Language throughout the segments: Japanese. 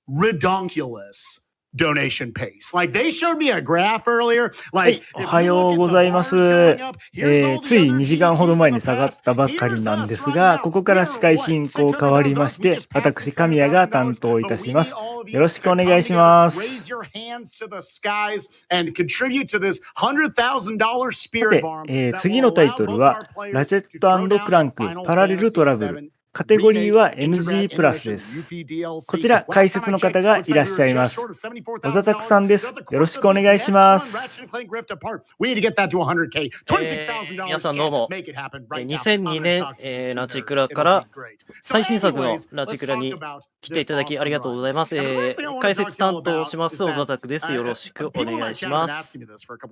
redonkulous donation pace. Like they showed me a graph earlier. はい、 Like おはようございます。つい2時間ほど前に下がったばかりなんですが、ここから司会進行変わりまして、私、神谷が担当いたします。よろしくお願いします。さて、次のタイトルは、ラチェット&クランク、パラレルトラブル。カテゴリーは NG プラスです。こちら解説の方がいらっしゃいます。小佐拓さんです。よろしくお願いします。皆さんどうも。2002年、ラチクラから最新作のラチクラに来ていただきありがとうございます。解説担当します小佐拓です。よろしくお願いします。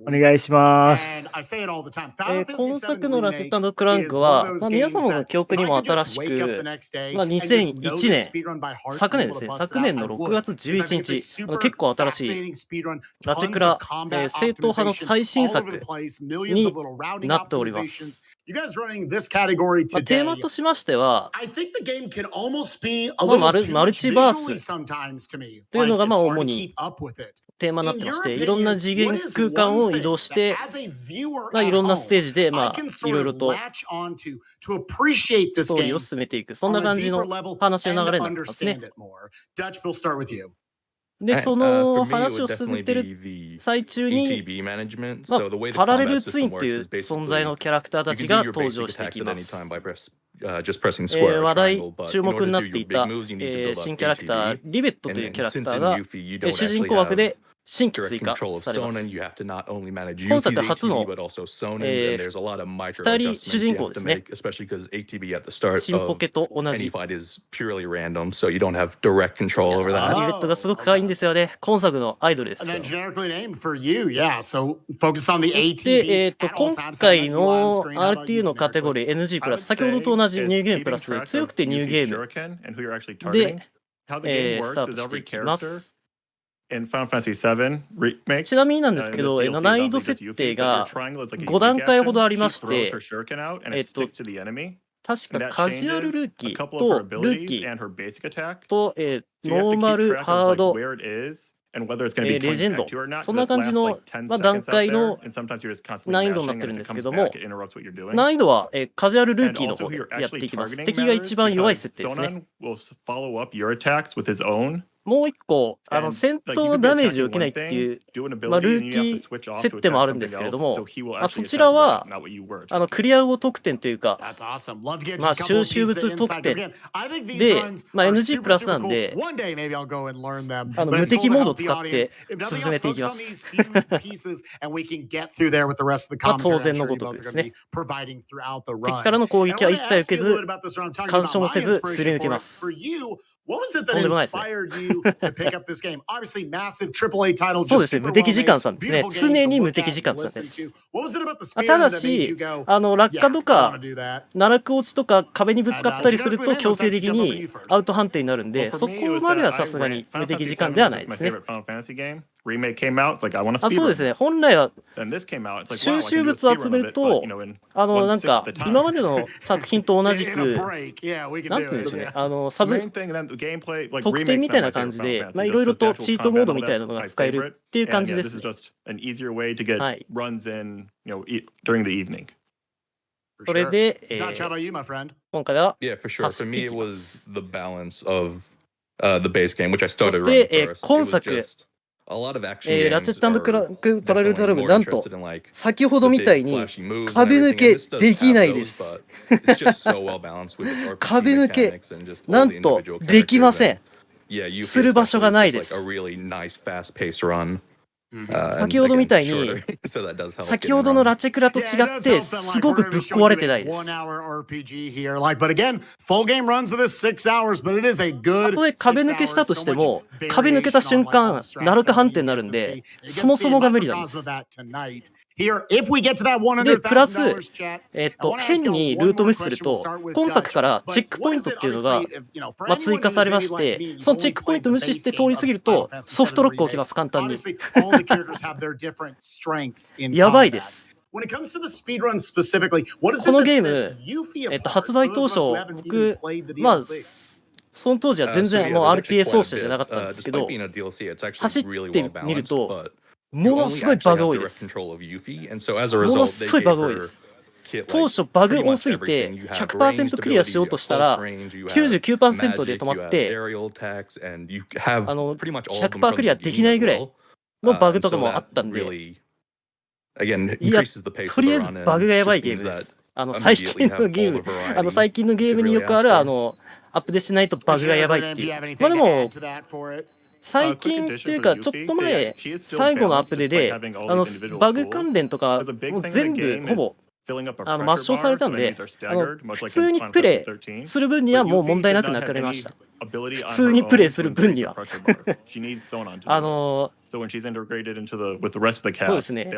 お願いします。今作のラチェット&クランクは、皆様の記憶にも新しく、2001年、昨年ですね、昨年の6月11日、結構新しいラチクラ、正統派の最新作になっております。テーマとしましては、マルチバースというのが主にテーマになってまして、いろんな次元空間を移動して、いろんなステージでいろいろとストーリーを進めていく、そんな感じの話の流れになってますね。で、その話を進めてる最中に、パラレルツインっていう存在のキャラクターたちが登場してきます。話題、注目になっていた、新キャラクター、リベットというキャラクターが、主人公枠で新規追加されます。今作初の、2人主人公ですね。新ポケと同じ。リベットがすごく可愛いんですよね。今作のアイドルです。そして、今回の RTU のカテゴリー NG プラス、先ほどと同じニューゲームプラス、強くてニューゲームで、スタートしていきます。ちなみになんですけど、難易度設定が5段階ほどありまして、確かカジュアルルーキーとルーキーと、ノーマル、ハード、レジェンド、そんな感じの、段階の難易度になってるんですけども、難易度は、カジュアルルーキーの方でやっていきます。敵が一番弱い設定ですね。もう一個、戦闘のダメージを受けないっていう、ルーキー設定もあるんですけれども、そちらは、クリア後得点というか、収集物得点で、NG プラスなんで、無敵モードを使って進めていきます。当然のごとくですね。敵からの攻撃は一切受けず、干渉もせず、すり抜けます。とんでもないですね。そうですね、無敵時間さんですね。常に無敵時間さんです。ただし、落下とか、奈落落ちとか壁にぶつかったりすると強制的にアウト判定になるんで、そこまではさすがに無敵時間ではないですね。そうですね、本来は収集物を集めると、なんか今までの作品と同じく、なんていうんでしょうね、特典みたいな感じで、いろいろとチートモードみたいなのが使えるっていう感じです。はい。それで、今回は走っていきます。そして、今作、ラチェット&クランクパラレルトラブル、なんと、先ほどみたいに壁抜けできないです。壁抜け、なんとできません。する場所がないです。先ほどみたいに、先ほどのラチェクラと違って、すごくぶっ壊れてないです。たとえ壁抜けしたとしても、壁抜けた瞬間、奈落判定になるんで、そもそもが無理なんです。で、プラス、変にルート無視すると、今作からチェックポイントっていうのが、追加されまして、そのチェックポイント無視して通り過ぎると、ソフトロック起きます、簡単に。やばいです。このゲーム、発売当初、僕、その当時は全然もう RTA 走者じゃなかったんですけど、走ってみると、ものすごいバグ多いです。ものすごいバグ多いです。当初バグ多すぎて 100% クリアしようとしたら 99% で止まって100% クリアできないぐらいのバグとかもあったんで、いや、とりあえずバグがやばいゲームです。最近のゲームによくあるアップデしないとバグがやばいっていう。まあでも最近っていうかちょっと前最後のアップデでバグ関連とかもう全部ほぼ抹消されたんで、普通にプレイする分にはもう問題なくなくなりました。普通にプレイする分には。そうですね。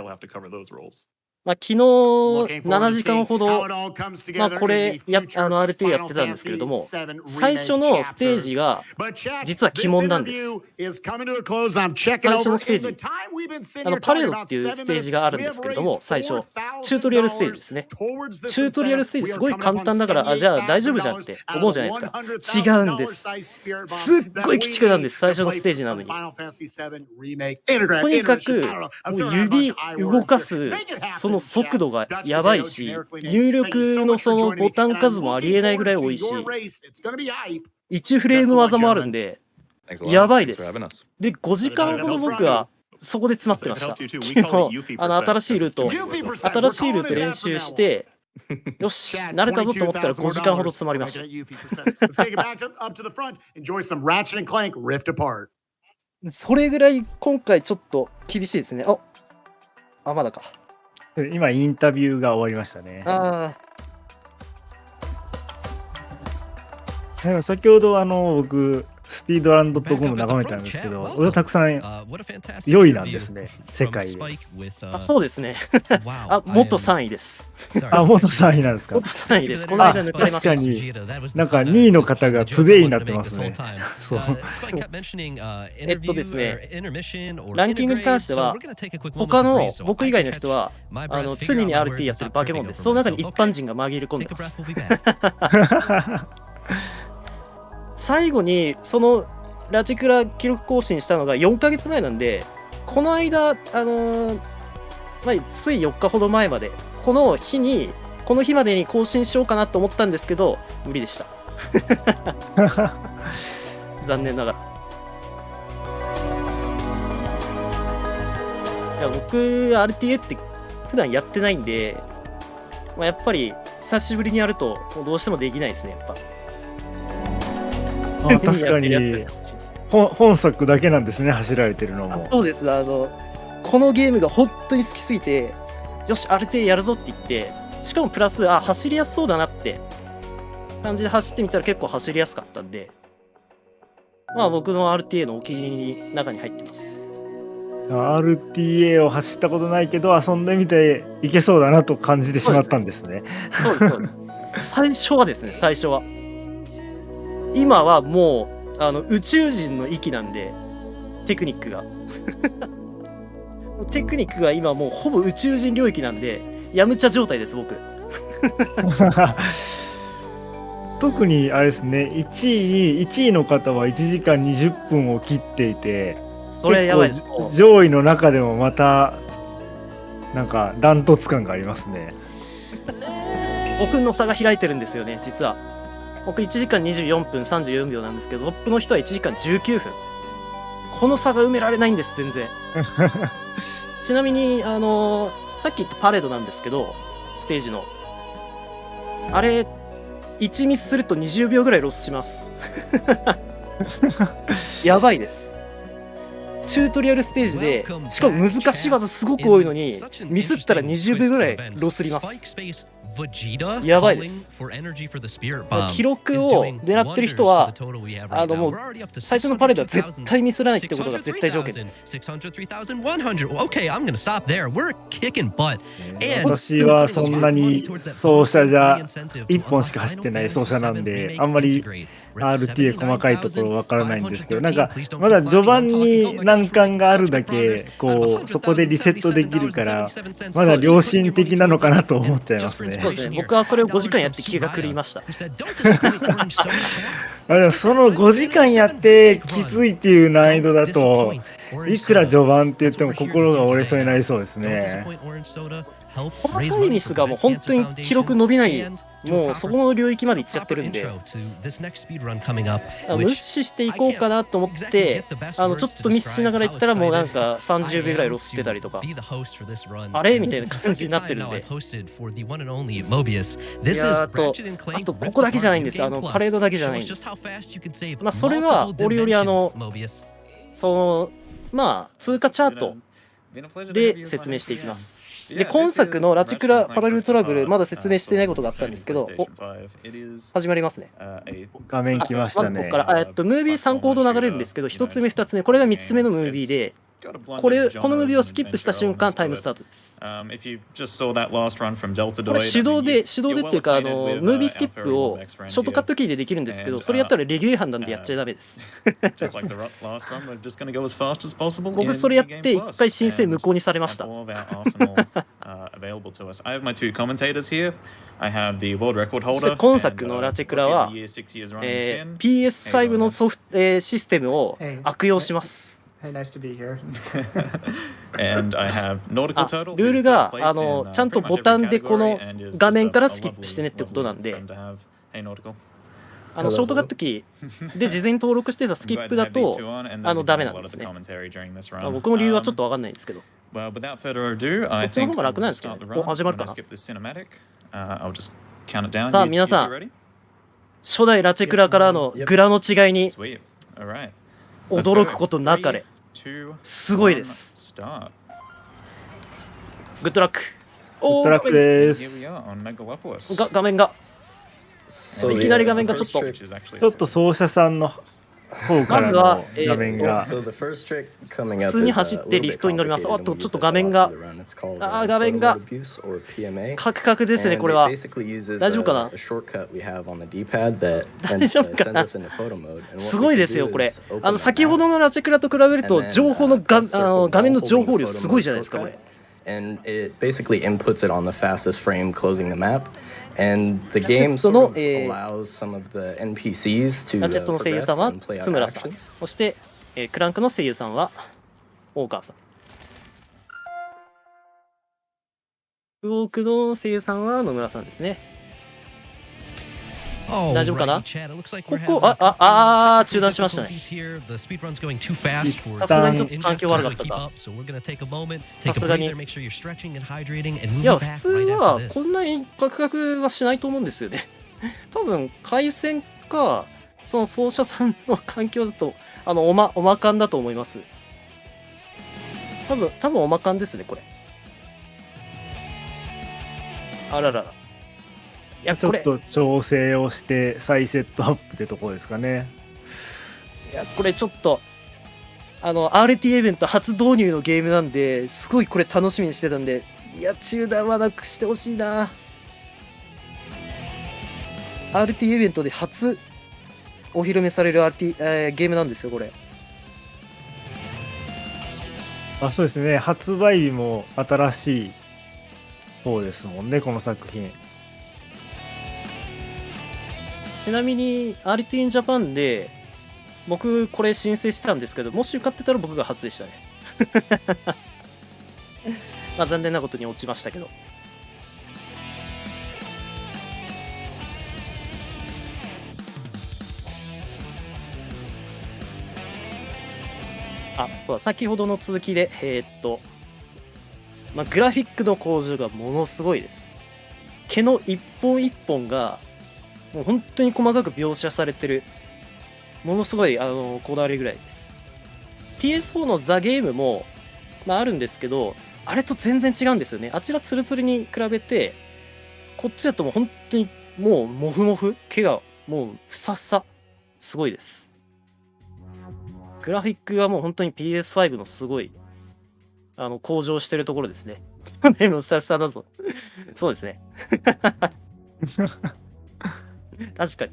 まあ、昨日7時間ほど、まあ、これRP やってたんですけれども、最初のステージが実は鬼門なんです。最初のステージ、パレルっていうステージがあるんですけれども、最初、チュートリアルステージですね。チュートリアルステージすごい簡単だから、じゃあ大丈夫じゃんって思うじゃないですか。違うんです。すっごい鬼畜なんです、最初のステージなのに。とにかく、もう指動かす、その速度がやばいし、入力のそのボタン数もありえないぐらい多いし、1フレーム技もあるんで、やばいです。で、5時間ほど僕はそこで詰まってました。昨日、新しいルート練習して、よし、慣れたぞと思ったら5時間ほど詰まりました。それぐらい今回ちょっと厳しいですね。まだか。今インタビューが終わりましたね。先ほど僕スピードラン.com 眺めたんですけど、OZATAKUさん4位なんですね、世界で。そうですね。元3位です。元3位なんですか。元3位です。この間抜かれました。確かに、なんか2位の方がトゥデイになってますね。そう。ですね、ランキングに関しては、他の僕以外の人は常に RT やってる化け物です。その中に一般人が紛れ込んでます。最後にそのラチクラ記録更新したのが4ヶ月前なんで、この間つい4日ほど前までこの日までに更新しようかなと思ったんですけど無理でした。残念ながら。いや、僕 RTA って普段やってないんで、やっぱり久しぶりにやるとどうしてもできないですね、やっぱ。確かに本作だけなんですね、走られてるのも。そうです。このゲームが本当に好きすぎて、よし RTA やるぞって言って、しかもプラス走りやすそうだなって感じで走ってみたら結構走りやすかったんで、僕の RTA のお気に入りの中に入ってます。RTA を走ったことないけど遊んでみていけそうだなと感じてしまったんですね。そうです。最初はですね、今はもう宇宙人の域なんで、テクニックが今もうほぼ宇宙人領域なんで、やむちゃ状態です僕。特にあれですね、1位の方は1時間20分を切っていて、それやばいです。上位の中でもまたなんかダントツ感がありますね。5分の差が開いてるんですよね、実は。僕1時間24分34秒なんですけど、トップの人は1時間19分。この差が埋められないんです、全然。ちなみにさっき言ったパレードなんですけど、ステージのあれ1ミスすると20秒ぐらいロスします。やばいです。チュートリアルステージで、しかも難しい技すごく多いのに、ミスったら20秒ぐらいロスります。やばいです。記録を狙ってる人はもう最初のパレードは絶対ミスらないってことが絶対条件です。私はそんなに走者じゃ1本しか走ってない走者なんで、あんまりRTA 細かいところわからないんですけど、なんかまだ序盤に難関があるだけそこでリセットできるから、まだ良心的なのかなと思っちゃいますね。そうですね、僕はそれを5時間やって気が狂いました。でもその5時間やってきついっていう難易度だと、いくら序盤って言っても心が折れそうになりそうですね。細かいミスがもう本当に記録伸びない、もうそこの領域まで行っちゃってるんで、無視していこうかなと思って、ちょっとミスしながら行ったらもうなんか30秒ぐらいロスってたりとか、あれみたいな感じになってるんで。いやあとここだけじゃないんです。パレードだけじゃないんです。まあそれは折々通過チャートで説明していきます。で、今作のラチクラパラレルトラブル、まだ説明していないことがあったんですけど、始まりますね。画面来ましたね。ここからムービー3コード流れるんですけど、1つ目、2つ目、これが3つ目のムービーで、このムービーをスキップした瞬間、タイムスタートです。これ手動でっていうか、ムービースキップをショートカットキーでできるんですけど、それやったらレギュ違反なんでやっちゃダメです。僕それやって一回申請無効にされました。そして今作のラチェクラは、PS5 のシステムを悪用します。ルールがちゃんとボタンでこの画面からスキップしてねってことなんで、ショートカットキーで事前に登録してたスキップだとダメなんですね。僕も理由はちょっと分かんないんですけど、そっちの方が楽なんですけどね。もう始まるかな。さあ皆さん、初代ラチェクラからのグラの違いに驚くことなかれ。すごいです。グッドラック。グッドラックです。画面がいきなり画面がちょっと奏者さんの方からの画面が普通に走ってリフトに乗ります。ちょっと画面がカクカクですね。これは大丈夫かな。大丈夫かな。すごいですよこれ。先ほどのラチェクラと比べると情報の画面の情報量すごいじゃないですかこれ。And the game sort of allows some of the NPCs to ラチェットの声優さんは津村さん、そして、クランクの声優さんは大川さん、ウォークの声優さんは野村さんですね。大丈夫かな。ここ中断しましたね。さすがにちょっと環境悪かったか。さすがに。いや普通はこんなにカクカクはしないと思うんですよね。多分回線かその奏者さんの環境だとおまかんだと思います。多分おまかんですねこれ。あららら。いやちょっと調整をして再セットアップってとこですかね。いやこれちょっとRT イベント初導入のゲームなんですごいこれ楽しみにしてたんで、いや中断はなくしてほしいな。RT イベントで初お披露目される、ゲームなんですよこれ。そうですね、発売日も新しい方ですもんねこの作品。ちなみに RT in Japan で僕これ申請してたんですけど、もし受かってたら僕が初でしたね。まあ残念なことに落ちましたけど。そうだ、先ほどの続きでグラフィックの向上がものすごいです。毛の一本一本がもう本当に細かく描写されてる、ものすごいこだわりぐらいです。PS4 のザ・ゲームも、あるんですけど、あれと全然違うんですよね。あちらツルツルに比べて、こっちだともう本当にもうモフモフ、毛がもうふさふさ、すごいです。グラフィックがもう本当に PS5 のすごい向上してるところですね。でもふさふさだぞ。そうですね。確かに。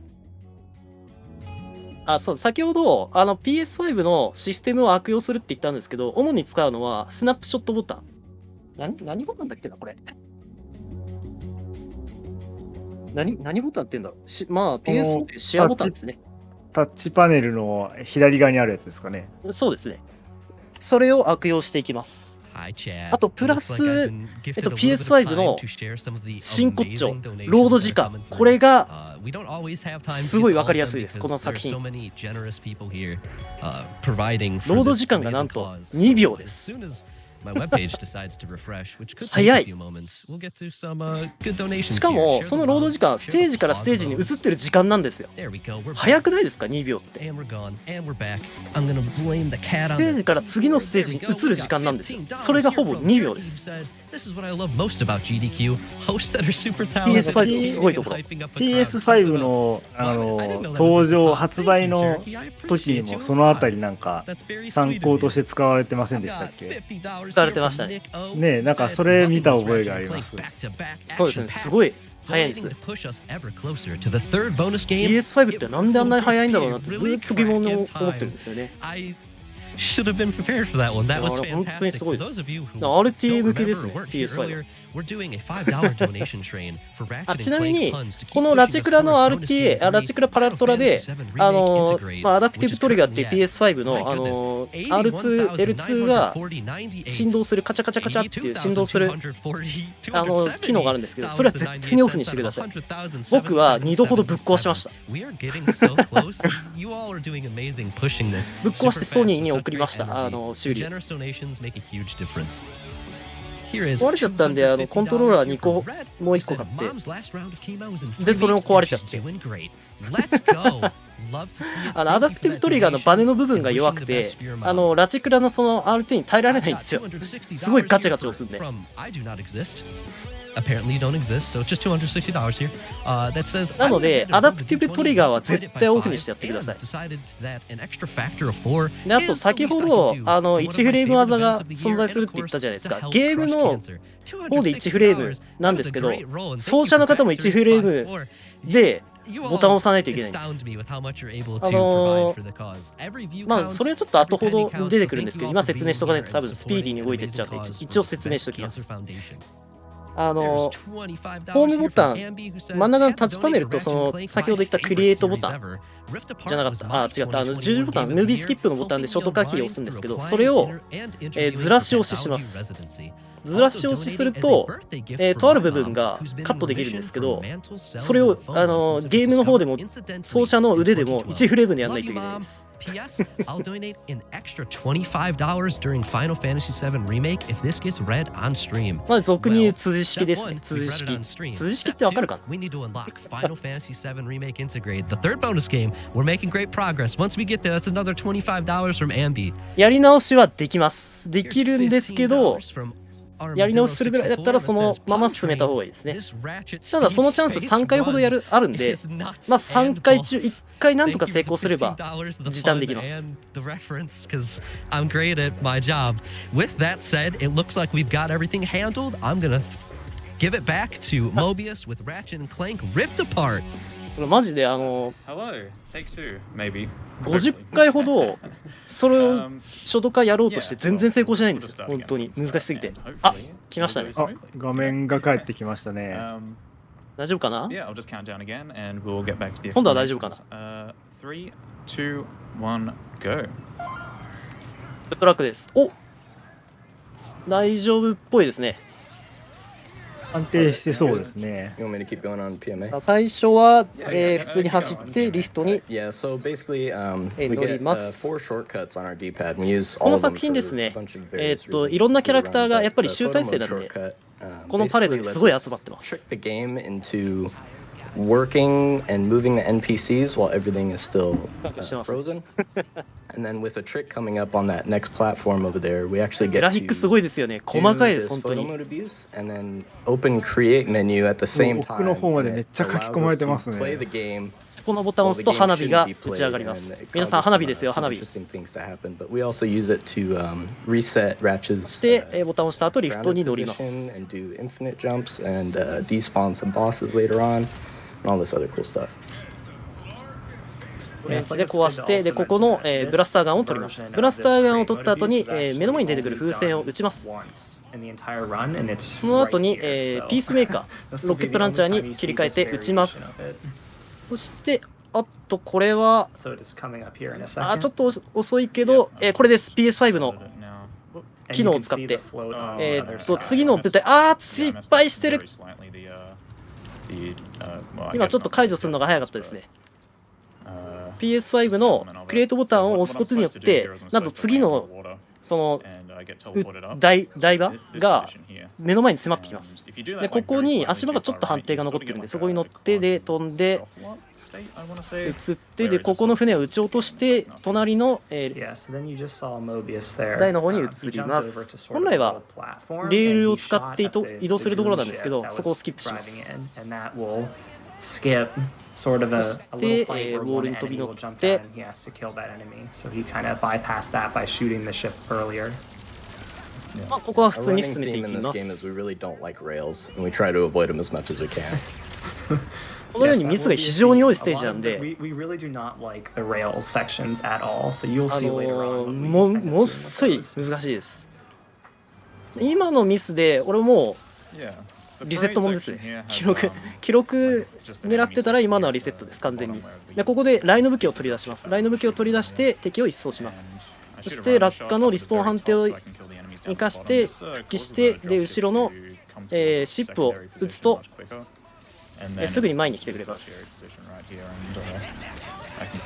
そう、先ほどPS5 のシステムを悪用するって言ったんですけど、主に使うのはスナップショットボタン。何ボタンだっけなこれ。何ボタンって言うんだろう。PS4 ってシェアボタンですね。タッチパネルの左側にあるやつですかね。そうですね。それを悪用していきます。あとプラス、PS5 の真骨頂、ロード時間、これがすごい分かりやすいです、この作品。ロード時間がなんと2秒です。早い。しかもそのロード時間、ステージからステージに移ってる時間なんですよ。早くないですか、2秒って。ステージから次のステージに移る時間なんですよ。それがほぼ2秒です。PS5 のすごいところ。PS5 の登場発売の時にもそのあたりなんか参考として使われてませんでしたっけ？使われてましたね。ねえ、なんかそれ見た覚えがあります。そうですね、すごい早いです。PS5 ってなんであんなに早いんだろうなってずっと疑問に思ってるんですよね。本当にすごいです。RTA 向けですね、PS5。ちなみに、このラチェクラの RTA、ラチェクラパラトラで、アダプティブトリガーっていう PS5 の、R2、L2 が振動する、カチャカチャカチャっていう振動する機能があるんですけど、それは絶対にオフにしてください。僕は2度ほどぶっ壊しました。ぶっ壊してソニーに送りました、修理。壊れちゃったんで、コントローラー2個、もう1個買って、で、それも壊れちゃって。アダプティブトリガーのバネの部分が弱くて、ラチクラのその RT に耐えられないんですよ。すごいガチャガチャ押すんで。なので、アダプティブトリガーは絶対オフにしてやってください。で、あと先ほど、1フレーム技が存在するって言ったじゃないですか。ゲームの方で1フレームなんですけど、奏者の方も1フレームで、ボタンを押さないといけないんです。まあそれはちょっと後ほど出てくるんですけど、今説明しとかないと多分スピーディーに動いてっちゃうんで、一応説明しておきます。ホームボタン、真ん中のタッチパネルと、その先ほど言ったクリエイトボタンじゃなかった、違った、十字ボタン、ムービースキップのボタンでショートカーキーを押すんですけど、それを、ずらし押しします。ずらし押しすると、とある部分がカットできるんですけど、それをゲームの方でも、奏者の腕でも1フレームでやらないといけないです。P.S. I'll donate an extra $25 during Final Fantasy VII Remake if this gets read on stream. まあ俗に言う通じ式ですね。通じ式。通じ式ってわかるかな？ We need to unlock Final Fantasy VII Remake Integrate, the third bonus game. We're making great progress. Once we get there, that's another $25 from Ambi. やり直しはできます。できるんですけど、やり直しするぐらいだったらそのまま進めた方がいいですね。ただそのチャンス3回ほどあるんで、まあ3回中1回なんとか成功すれば時短できます。I'm great at my job. With that said, it looks like we've got everything handled. I'm gonna give it back to mobius with Ratchet and Clank ripped apart. これマジでHello, take two, maybe. 50回ほどそれを初度化やろうとして全然成功しないんですよ。本当に難しすぎて。あ、来ましたね。あ、画面が返ってきましたね。大丈夫かな？ Yeah, I'll just count down again and we'll get back to the 今度は大丈夫かな？3, 2, 1, go. トラックです。お、大丈夫っぽいですね。安定してそうですね。You want me to keep going on PMA? 最初は、普通に走ってリフトに Yeah, so basically, we 乗り get ます。 4 shortcuts on our D-pad. We use こ all の of them 作品 for ですね。 a bunch of various reasons. いろんなキャラクターがやっぱり But 集 the 大 photo 成 mode なんで、 shortcut, このパレードにすごい集まってます。 trick the game into working and moving the NPCs while everything is still frozen. And then with a trick coming up on that next platform over there, we actually グ get ラフィックす to ごいですよね。細かいです、 do 本 this 当 photo に。 mode abuse and then open create menu at the same 奥の time. 方まで and めっ it ちゃ書き込まれてますね。 allows us to play the game このボタンを押すと花火が打ち上がります。皆さん花火ですよ、花火。そ But we also use it to reset Ratchet's して、ボタンを押した後リフトに乗ります。 position and do infinite jumps and despawn some bosses later on and all this other cool stuff. で壊して、でここの、ブラスターガンを取ります。ブラスターガンを取った後に、目の前に出てくる風船を撃ちます。その後に、ピースメーカー、ロケットランチャーに切り替えて撃ちます。そして、あとこれは So it is coming up here in a ちょ second. っと遅いけど、これです。PS5 の Load it now. 機能を使って And you can see the float on the other side. 次の舞台、失敗してる。今ちょっと解除するのが早かったですね。PS5 のクリエイトボタンを押すことによって、なんと次のその台場が目の前に迫ってきます。で、ここに足場がちょっと判定が残ってるんで、そこに乗ってで飛んで、移って、で、ここの船を撃ち落として、隣の台の方に移ります。本来はレールを使って移動するところなんですけど、そこをスキップします。Skip sort of a そして little fight where ウォー one ルに飛び enemy 乗 will っ jump て down and he has to kill that enemy. So he kind of bypassed that by shooting the ship earlier. ここは普 Our 通に running 進めて theme い in き this ます。 game is we really don't like rails and we try to avoid them as much as we can. このようにミスが非常に多いステージなん We で、 really do not like the rails sections at all. So you'll see later on. when we も kind of の zoom すごい into 難しいです。今のミスで、俺もリセットもんですね。記録狙ってたら今のはリセットです、完全に。で、ここでライの武器を取り出します。ライの武器を取り出して敵を一掃します。そして落下のリスポーン判定を生かして復帰して、で、後ろの、シップを撃つと、すぐに前に来てくれます。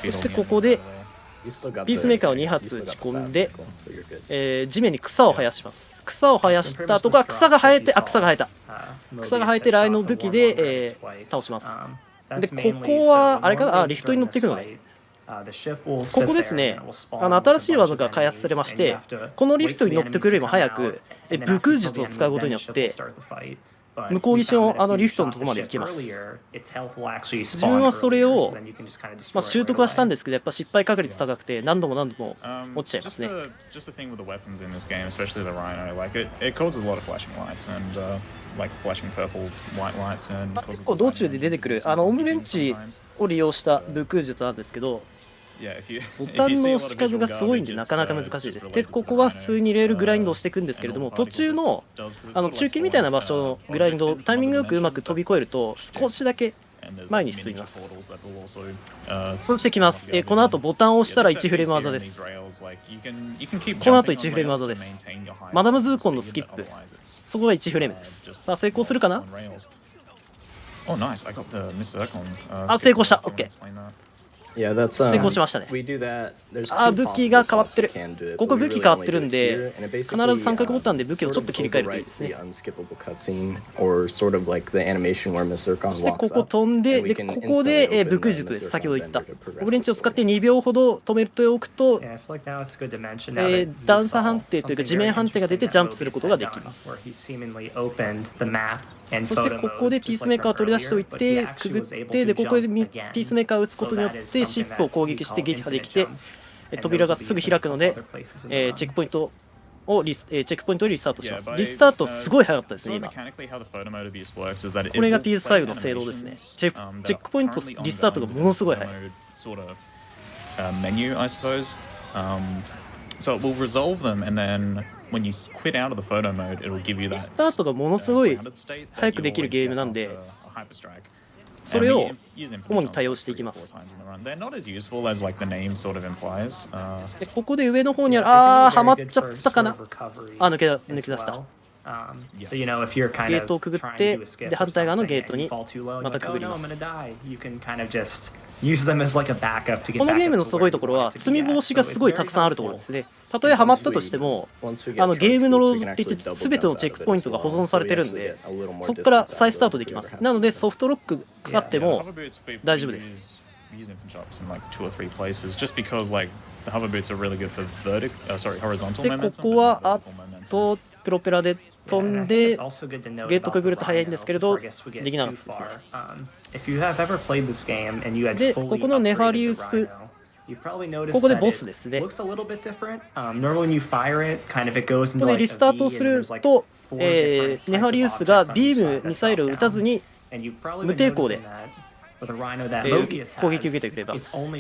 そしてここで You still got ピースメーカーを2発撃ち込んで、地面に草を生やします。草を生やした後が草が生えて、草が生えた。草が生えてライの武器で、倒します。で、ここは、あれかな、リフトに乗っていくのね。ここですね、新しい技が開発されまして、このリフトに乗ってくるよりも早く、武空術を使うことによって、向こう岸のリフトのところまで行けます。自分はそれを、習得はしたんですけど、やっぱ失敗確率高くて、何度も落ちちゃいますね。Just the thing with the weapons in this game, especially the Rhino, like it causes a lot of flashing lights and like flashing purple white lights and 結構道中で出てくるオムレンチを利用した武空術なんですけど、ボタンの押し数がすごいんでなかなか難しいです。で、ここは普通にレールグラインドをしていくんですけれども、途中の中継みたいな場所のグラインドをタイミングよくうまく飛び越えると少しだけ前に進みます。そしてきます。この後ボタンを押したら1フレーム技です。この後1フレーム技です。マダムズーコンのスキップ。そこが1フレームです。さあ成功するかな？成功した。OK。Yeah, that's 成功しましたね。武器が変わってる。ここ武器変わってるんで、必ず三角ボタンで武器をちょっと切り替えるといいですね。そしてここ飛んで、ここで武空術です。先ほど言った。オブレンチを使って2秒ほど止めておくと、段差判定というか地面判定が出てジャンプすることができます。そしてここでピースメーカーを取り出しておいて、くぐって、でここでピースメーカーを打つことによって、シップを攻撃して撃破できて、扉がすぐ開くので、チェックポイントをリスタートします。リスタートすごい早かったですね、今。これが PS5 の性能ですね。チェックポイントリスタートがものすごい早い。So it will resolve them, and then when you quit out of the photo mode, it will give you that リスタートがものすごい早くできるゲームなんで、それを主に多用していきます。でここで上の方にある、はまっちゃったかな。抜け出した。ゲートをくぐって、で反対側のゲートにまたくぐります。このゲームのすごいところは積み防止がすごいたくさんあるところですね。たとえハマったとしても、ゲームのロードって言って全てのチェックポイントが保存されてるんで、そこから再スタートできます。なのでソフトロックかかっても大丈夫です。で、ここはあとプロペラで飛んで、ゲートくぐると早いんですけれど、できなかったですね。で、ここのネファリウス、ここでボスですね。ここでリスタートをすると、ネファリウスがビームミサイルを撃たずに無抵抗で攻撃を受けてくれます。で、ここ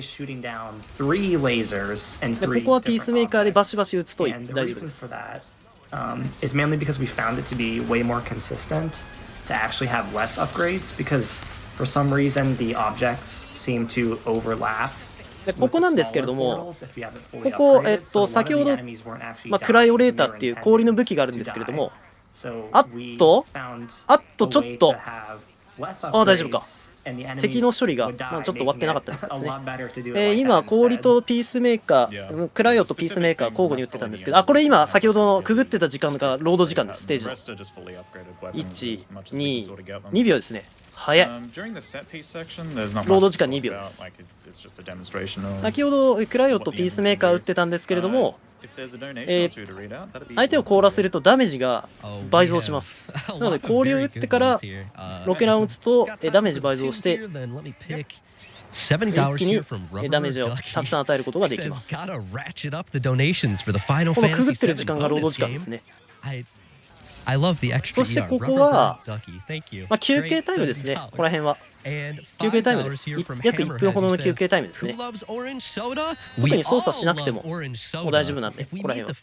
はピースメーカーでバシバシ撃つと大丈夫です。is mainly because we found it to be way more consistent to actually have less upgrades because For some reason, the objects seem to overlap. でここなんですけれども、ここ、先ほど、クライオレーターっていう氷の武器があるんですけれども、あっと、ちょっと、大丈夫か。敵の処理が、ちょっと終わってなかったですね。今、氷とピースメーカー、クライオとピースメーカー交互に打ってたんですけど、これ今、先ほどのくぐってた時間がロード時間です、ステージの。1、2、2秒ですね。早い。ロード時間2秒です。先ほどクライオとピースメーカー打ってたんですけれども、相手を凍らせるとダメージが倍増します。なので氷を打ってからロケランを打つとダメージ倍増して一気にダメージをたくさん与えることができます。このくぐってる時間がロード時間ですね。そしてここは、休憩タイムですね。ここら辺は。休憩タイムです。約1分ほどの休憩タイムですね。特に操作しなくてももう大丈夫なんで、ここら辺は。ここ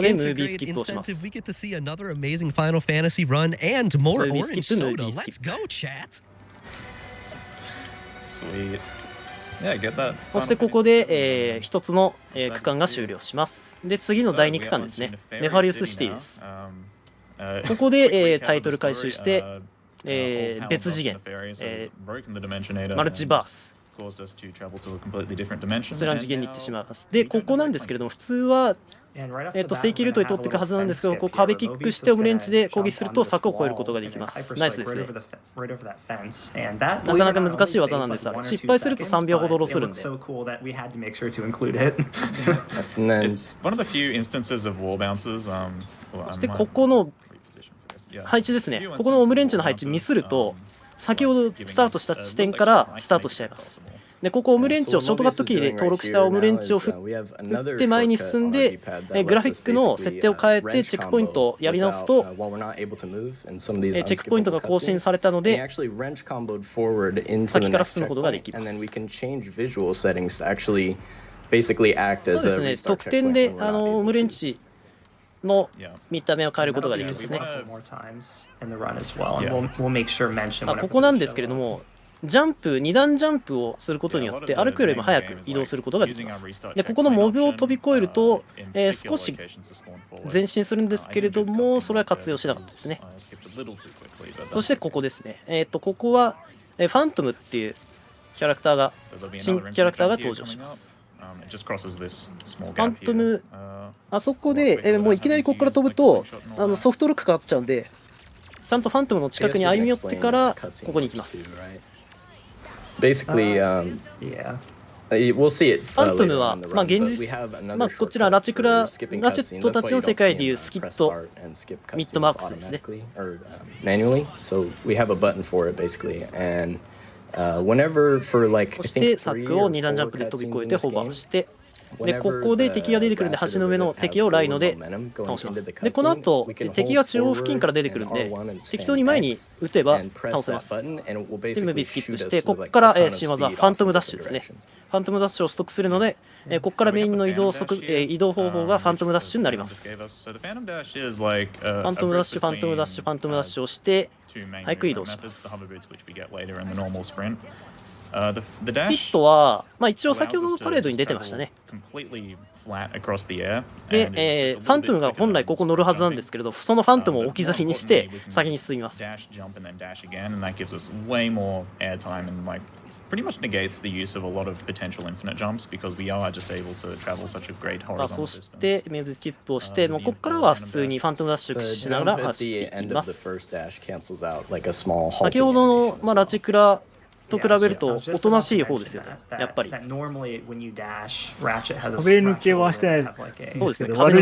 でムービースキップをします。ムービースキップ、ムービースキップ。そしてここで、1つの、区間が終了します。で、次の第2区間ですね。ネファリウスシティです。ここで、タイトル回収して、別次元、マルチバース。こちらの次元に行ってしまいます。で、ここなんですけれども、普通は、正規ルートで取っていくはずなんですけど、こう壁キックしてオムレンチで攻撃すると柵を越えることができます。ナイスですね。なかなか難しい技なんですが、失敗すると3秒ほどロスるんで。そしてここの配置ですね。ここのオムレンチの配置ミスると、先ほどスタートした地点からスタートしちゃいます。で、ここオムレンチをショートカットキーで登録したオムレンチを振って前に進んで、グラフィックの設定を変えてチェックポイントをやり直すと、チェックポイントが更新されたので、先から進むことができます。そうですね、特典でオムレンチの見た目を変えることができますね。ここなんですけれども、ジャンプ、2段ジャンプをすることによって歩くよりも早く移動することができます。で、ここのモブを飛び越えると、少し前進するんですけれども、それは活用しなかったですね。そしてここですね。ここはファントムっていうキャラクターが、新キャラクターが登場します。ファントム、あそこで、もういきなりここから飛ぶとソフトロックかかっちゃうんで、ちゃんとファントムの近くに歩み寄ってからここに行きます。Basically, we'll see it. ファントムは、現実、こちらラチェットたちの世界でいうスキット、ミッドマークスですね。Manually, so we have a button for it basically, and whenever for like そして柵を2段ジャンプで飛び越えてホバーして、でここで敵が出てくるんで橋の上の敵をライノで倒します。でこの後敵が中央付近から出てくるんで適当に前に撃てば倒せます。でムービースキップしてここから新技ファントムダッシュですね。ファントムダッシュを取得するのでここからメインの移動方法がファントムダッシュになります。ファントムダッシュファントムダッシュファントムダッシュをして早く移動します。スピットは、一応先ほどのパレードに出てましたね。で、ファントムが本来ここ乗るはずなんですけれど、そのファントムを置き去りにして先に進みます。pretty much negates the use of a lot of potential infinite jumps because we are just able to travel such a great horizontal distance. そしてメーブスキップをして、もうここからは普通にファントムダッシュしながら走っていきます。先ほどの、ラチクラと比べるとおとなしい方ですよね、やっぱり。壁抜けはしてないですけど、悪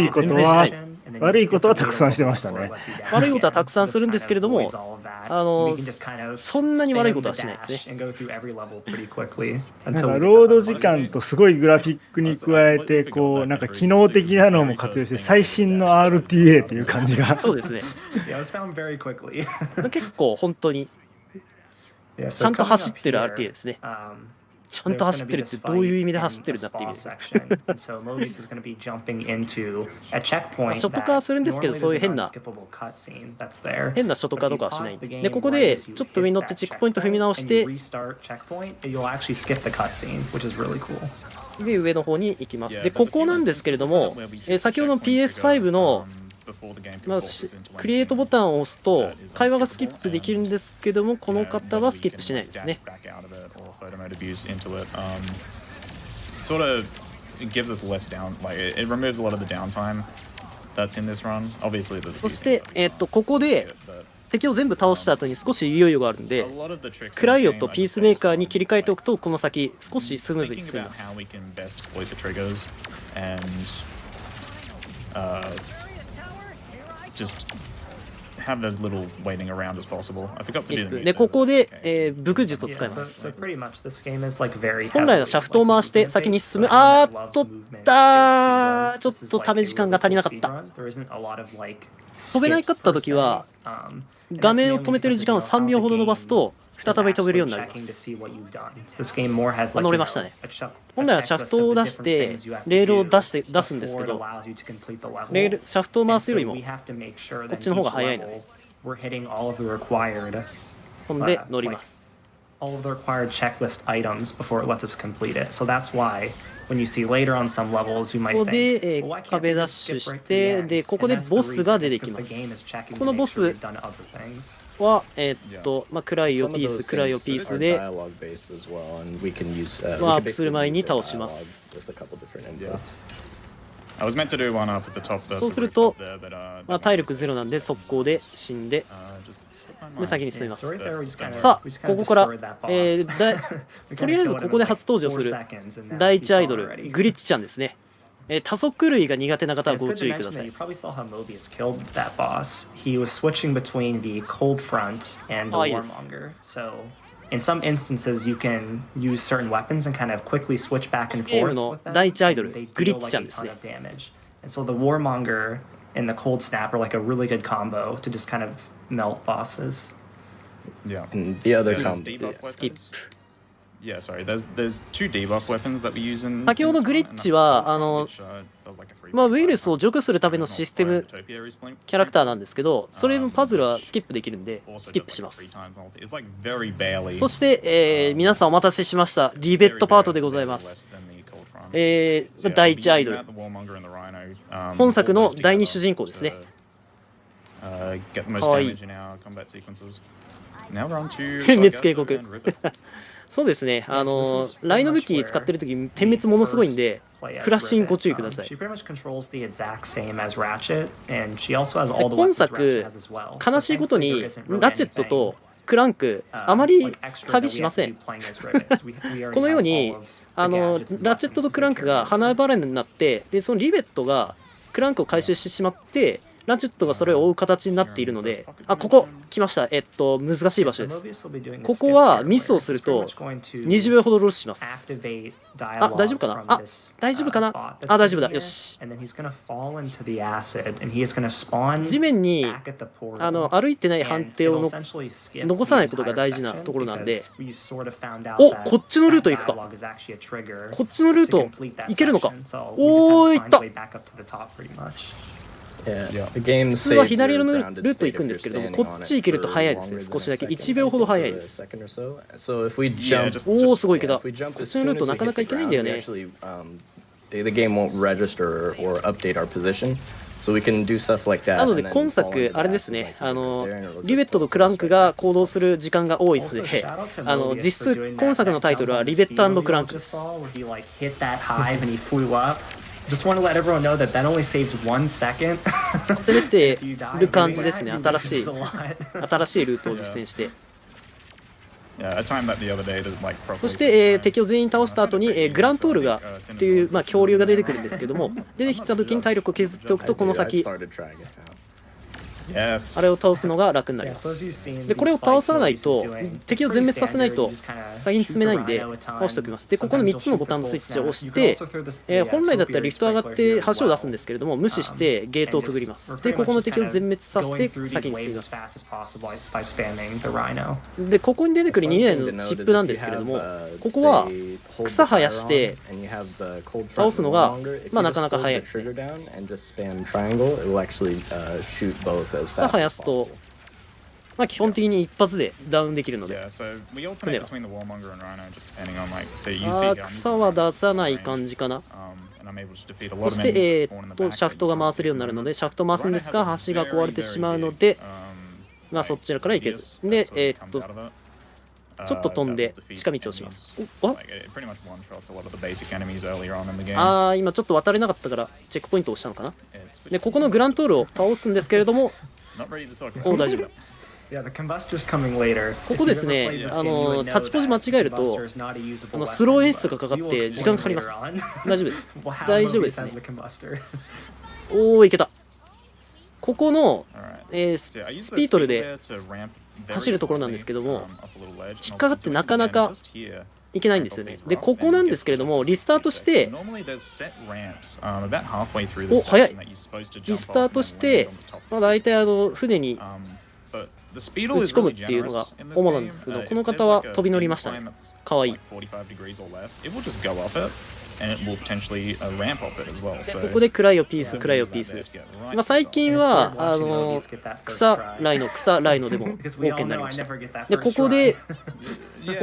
いことはたくさんしてましたね。悪いことはたくさんするんですけれども、そんなに悪いことはしないですね。ロード時間とすごいグラフィックに加えて、こうなんか機能的なのも活用して、最新の RTA という感じが。そうですね。結構本当に。ちゃんと走ってる RTA ですね。ちゃんと走ってるってどういう意味で走ってるんだっていう意味で。ショットカーするんですけど、そういう変なショットカーとかはしないんで。で、ここでちょっと上に乗ってチェックポイント踏み直して、で、上の方に行きます。で、ここなんですけれども、先ほどの PS5 のクリエイトボタンを押すと会話がスキップできるんですけども、この方はスキップしないですね。そして、ここで敵を全部倒した後に少し猶予があるんで、クライオとピースメーカーに切り替えておくと、この先少しスムーズに進みます。で、ここで、武術を使います。本来はシャフトを回して先に進む。あーっとったー、ちょっとため時間が足りなかった。飛べないかった時は、画面を止めてる時間を3秒ほど伸ばすと、再び飛べるようになります。乗れましたね。本来はシャフトを出して、レールを出すんですけど、シャフトを回すよりも、こっちの方が早いので、ほんで乗ります。ここで壁ダッシュして、で、ここでボスが出てきます。このボスは、クライオピースで、ワープする前に倒します。そうすると、体力ゼロなんで速攻で死んで、で先に進みます。さあ、ここから、とりあえずここで初登場する第一アイドル、グリッチちゃんですね。多足類が苦手な方はご注意ください。In some instances, you can use certain weapons and kind of quickly switch back and forth. の第一アイドル、グリッチちゃんですね。And so the Warmonger and the Cold Snap are like a really good combo to just kind of melt bosses. Yeah. And the other combo. Skip. Yeah, sorry. There's two debuff weapons that we use in. 先ほどグリッチはウイルスを除去するためのシステムキャラクターなんですけど、それのパズルはスキップできるんでスキップします。そして、皆さんお待たせしました。リベットパートでございます。第一アイドル。本作の第二主人公ですね。かわいい。点滅警告。そうですね。ライの武器使ってるとき、点滅ものすごいんで、フラッシュにご注意ください。今作、悲しいことに、ラチェットとクランク、あまり旅しません。このように、ラチェットとクランクが離れ離れになって、で、そのリベットがクランクを回収してしまって、ラチェットがそれを追う形になっているので、ここ来ました。難しい場所です。ここはミスをすると20秒ほどロスします。大丈夫かな？大丈夫かな？大丈夫だ。よし。地面に歩いてない判定を残さないことが大事なところなんで、こっちのルート行くか。こっちのルート行けるのか。おー、行った。普通は左のルート行くんですけれども、こっち行けると早いですね。少しだけ1秒ほど早いです。おお、すごいけど、こっちのルートなかなか行けないんだよね。なので今作あれですね、リベットとクランクが行動する時間が多いので、実質今作のタイトルはリベット&クランクです。Just want to let everyone know that only saves 1 second. 攻めてる感じですね。新しいルートを実践して。そして、敵を全員倒した後に、グラントールがっていう、恐竜が出てくるんですけども、出てきた時に体力を削っておくとこの先 Yes. あれを倒すのが楽になり Yeah, ま so す。 as you've seen, で、これを these 倒 fights さない Mobius is と doing, 敵を it's 全 pretty 滅させない standard. と You just kinda 先に進めないん shoot で the rhino a 倒しておき ton. ます。で、ここの Sometimes 3 you'll つの shoot ボ the タンのスイ post ッチを now. 押し You can て also throw the 本来だったら topiary リフト上がっ sprinkler て here as 橋を出すん well. ですけれども、無視してゲートをくぐります。 We're で、 pretty ここ much の just 敵を kind 全 of 滅させ going て through 先 these に進み waves ま as す。 fast as possible by spamming the rhino. で、ここに出てくる2年のチップなんですけれども、ここは草生やして倒すのが、まあなかなか早いですね。草生やすと、まあ基本的に一発でダウンできるので、 Yeah, so we alternate between the Warmonger and Rhino just depending on like, say you あ see ー here, I'm 草 using は Rhino 出さない range, 感じかな。 and I'm able to defeat a lot そ of し enemies て、 that spawn in the シャ back フトが回せるようになるので、シャフト回すんですが、橋が壊れてしまうので、まあそちらから行けず。で、ちょっと飛んで近道をします。今ちょっと渡れなかったからチェックポイントを押したのかな。で、ここのグラントールを倒すんですけれども、大丈夫だ。ここですね、タッチポジ間違えると、スロー演出がかかって時間かかります。大丈夫です。大丈夫ですね。おー、いけた。ここの、スピートルで走るところなんですけども、引っかかってなかなかいけないんですよね。で、ここなんですけれども、リスタートして、お、早い。リスタートして、まあ、大体船に打ち込むっていうのが主なんですけど、この方は飛び乗りましたね。かわいい。で、ここで暗いよピース、暗いよピース。まあ、最近は草ライノでも OK になりました。で、ここで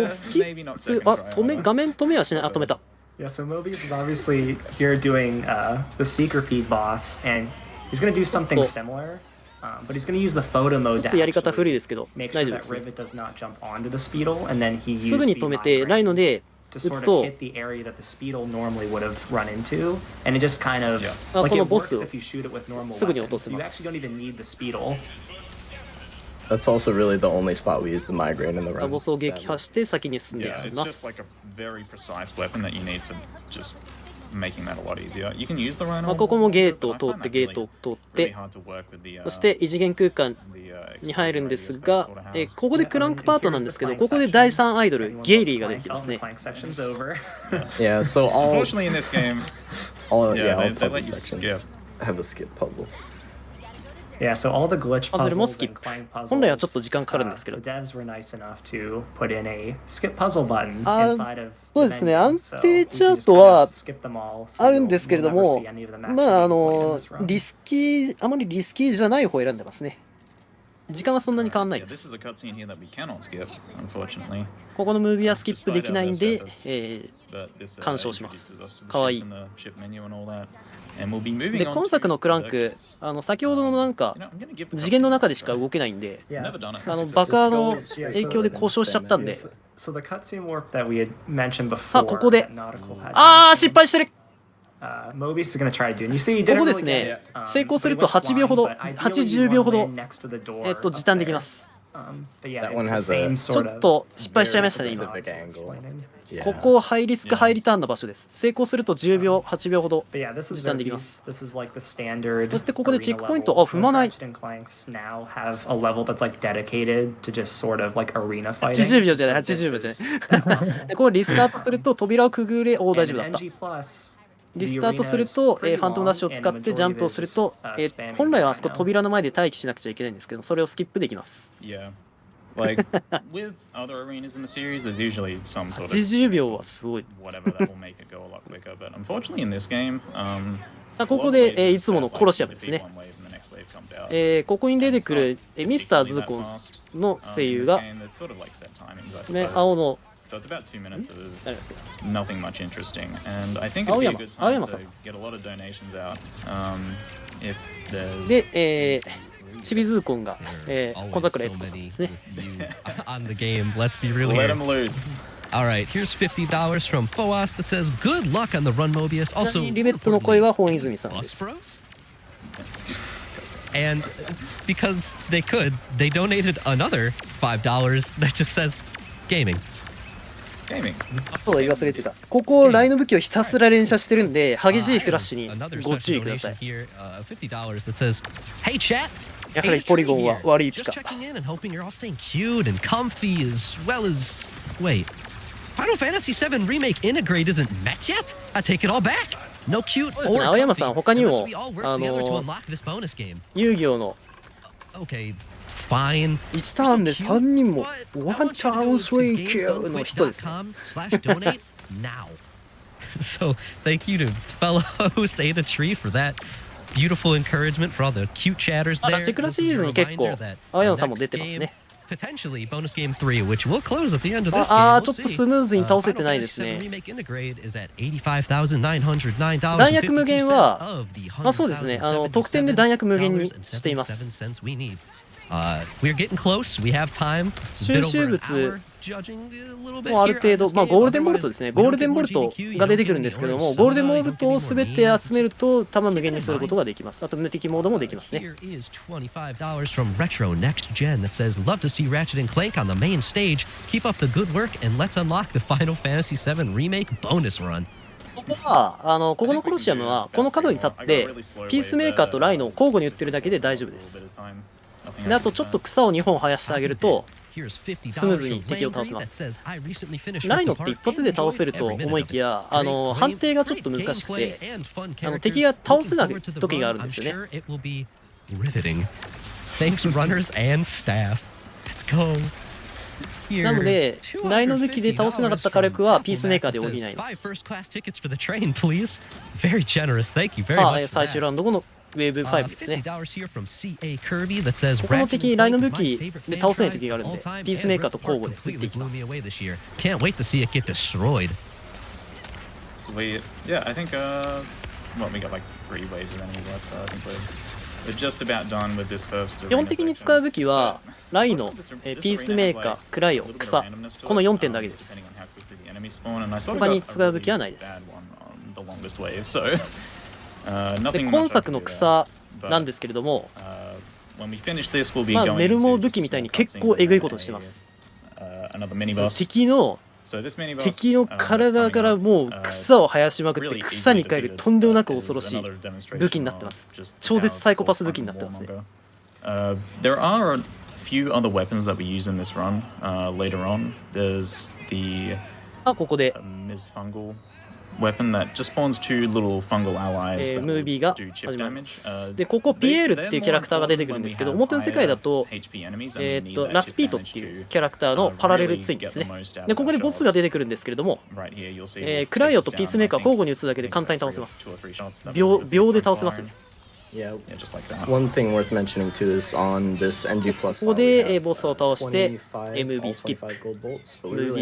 スキップ、画面止めはしない。止めた。Yeah, so Mobius is obviously here doing the Secret boss, and he's going to do something similar. But he's going to use the photo mode to やり方古いですけど、 make 大 sure 丈夫 that ですね。 Rivet does not jump onto the Speedle, and then he すぐ used に the 止めて、ライ migraine ノで to 打 sort つ of と、 hit the area that the Speedle normally would have run into, and it just kind of, こ like の it ボ works スを if you shoot it with normal すぐに落と weapons, せ so you ます actually don't even need the Speedle. That's also really the only spot we use the migraine in the run. ボスを撃破して先に進んでい Yeah, き it's ま just す。 like a very precise weapon that you need for just making that a lot easier. You can use the Rhino. まあここもゲートを通ってゲートを通って、 hard to work with the, そして異次元空間に入るんですが、ここでクランクパートなんですけど、ここで第3アイドルゲイリーが出てきますね。 Yeah, so all Unfortunately in this game, all yeah, all they puzzle let you sections skip. have a skip puzzle. Yeah, so all the glitch パズルも puzzles スキッ and プ。 clang puzzles. 本来はちょっと時間かかるんですけど The。devs were nice enough to put in a skip puzzle button あ inside of そう the ですね、 menu. 安 So 定 we チャ can ー just ト kind は of skip them all, so あるんですけれど you'll も never see any of the matches まあ being played in this run. リスキー、あまりリスキーじゃない方を選んでますね。時間はそんなに変わんない Yeah, で this す。 is a cutscene here that we cannot skip, unfortunately. ここのムービーはスキップできないんで、 But this 鑑賞します introduces us to the かわい ship い。 and the ship menu and all that. And we'll be moving で、 on 今作のクランク、先ほどのなんか You know, I'm gonna give the 次元の cutscene 中でしか a try. 動けないんで、 Yeah. Never done it. 爆破の影響で故障しちゃったんで、 So the cutscene warp that we had mentioned さあ before ここで that Nautical had あー失敗してる。 Mobius is going to try to do. And you see, he こ didn't こで really す get ね it.、成功すると8秒ほど、80秒ほど、時短できます。 But yeah, That one it's the has a- same ちょ sort っ of と失敗しちゃいましたね、 very 今。 Specific angle. Yeah. ここハイリスクハイリターンの場所です。成功すると10秒、8秒ほど But yeah, this is 時 their 短できま piece. す。 This is like the standard そしてここでチェックポイント、 arena あ、踏まない。 level. Most Ratchet and Clanks now have a level that's like dedicated to just sort of like arena fighting. 80秒じゃない、 So this 80秒じゃ is- ない。でここリスタートすると扉をくぐれ、おー、大 And 丈夫だ in った。 NG Plus, リ the スタート arena する is と、 pretty ファントムダッシュを long, 使 and って the ジャ majority ンプを of す it る is と、 spamming 本来はあそこ the rhino. 扉の前で待機しなくちゃいけないんですけど、それをスキップできます。 Yeah. Like with other arenas in the series, there's usually some sort of 80秒はすごい。 whatever that will make it go a lot quicker. But unfortunately, in this game, さあここで、いつものコロシアムですね。ここに出てくる、ミスターズーコンの声優が、ね、青の、 So it's about 2 minutes of 誰だっけ nothing much interesting, and I think it'd be a good time to Aoyama-san. get a lot of donations out. If there's で、チビズーコンが、小桜悦子さんですね。 On the game. Let's be real let here. them loose. All right, here's $50 from Foas that says, "Good luck on the run, Mobius." ちな Also, みにリベットの声は本泉さんで Bus す。 Bros. And because they could, they donated another $5 that just says gaming. Gaming. そうだ、言い忘れてた。ここ、ライの武器をひたすら連射してるんで、激しいフラッシュに Another ご special 注意くださ donation い。 here, $50 that says, "Hey chat, やはりポリゴンは悪いピ Just カ。 checking in and hoping you're all staying cute and comfy as well as. Wait. Final Fantasy VII Remake Integrate isn't met yet? I take it all back. No cute そうですね、 or 青山さん、 comfy 他に unless も we all work together to unlock this bonus game. 遊戯王の Okay, fine. 1ターンで3人もワンターン3キューの人ですね。 games.com/donate now. So thank you to fellow host Ada Tree for that beautiful encouragement for all the cute chatters ラ there. チェクラシリーズに結構青山さんも出てますね。 Potentially bonus game 3, which will close at the end of this game. ちょっとスムーズに倒せてないですね。弾薬無限は、そうですね、得点で弾薬無限にしています。We're getting close. We have time. 収集物もうある程度、ゴールデンボルトですね。ゴールデンボルトが出てくるんですけども、ゴールデンボルトを全て集めると弾無限にすることができます。あと無敵モードもできますね。 Here is $25 from Retro Next Gen that says, "Love to see Ratchet and Clank on the main stage. Keep up the good work and let's unlock the Final Fantasy VII Remake bonus run." ここはここのコロシアムはこの角に立ってピースメーカーとライノを交互に打ってるだけで大丈夫です。であとちょっと草を2本生やしてあげるとスムーズに敵を倒せます。ライノって一発で倒せると思いきや判定がちょっと難しくて敵が倒せない時があるんですよね。 Thanks runners and staff. Let's go. なのでライノ武器で倒せなかった火力はピースメーカーで補います。 Very generous. Thank you very さ much. あ最終ラウンド後のウェーブ5ですね。 $50 here from CA Kirby that says ここの敵ライノ武 Ratchet 器 and Clank, で倒せない時があるんでピースメーカーと交互で打っていき completely ま blew す。 me away this year. Can't wait to see it get destroyed. Sweet. Yeah, I think well, we got like 3 waves of enemies left, so I think we're just about done with this first. 基本的に使う武器はライノ、ピースメーカー、クライオ、草この4点だけです。他に使う武器はないです。で今作の草なんですけれども、メルモ武器みたいに結構えぐいことをしてます。敵の体からもう草を生やしまくって草に変えるとんでもなく恐ろしい武器になってます。超絶サイコパス武器になってますね。There are a few other weapons that we use in this run later on. There's the ここで Misfungal weapon that just spawns 2 little fungal allies that ムービーが do chip 始まりま damage. す。でここピエールっていうキャラクターが出てくるんですけど、表の世界だとラスピートっていうキャラクターのパラレルツインですね。でここでボスが出てくるんですけれども、クライオとピースメーカー交互に打つだけで簡単に倒せます。秒で倒せますね。 Yeah, just like that. One thing worth mentioning too is on this NG Plus. ここでボスを倒して MV スキップ、MV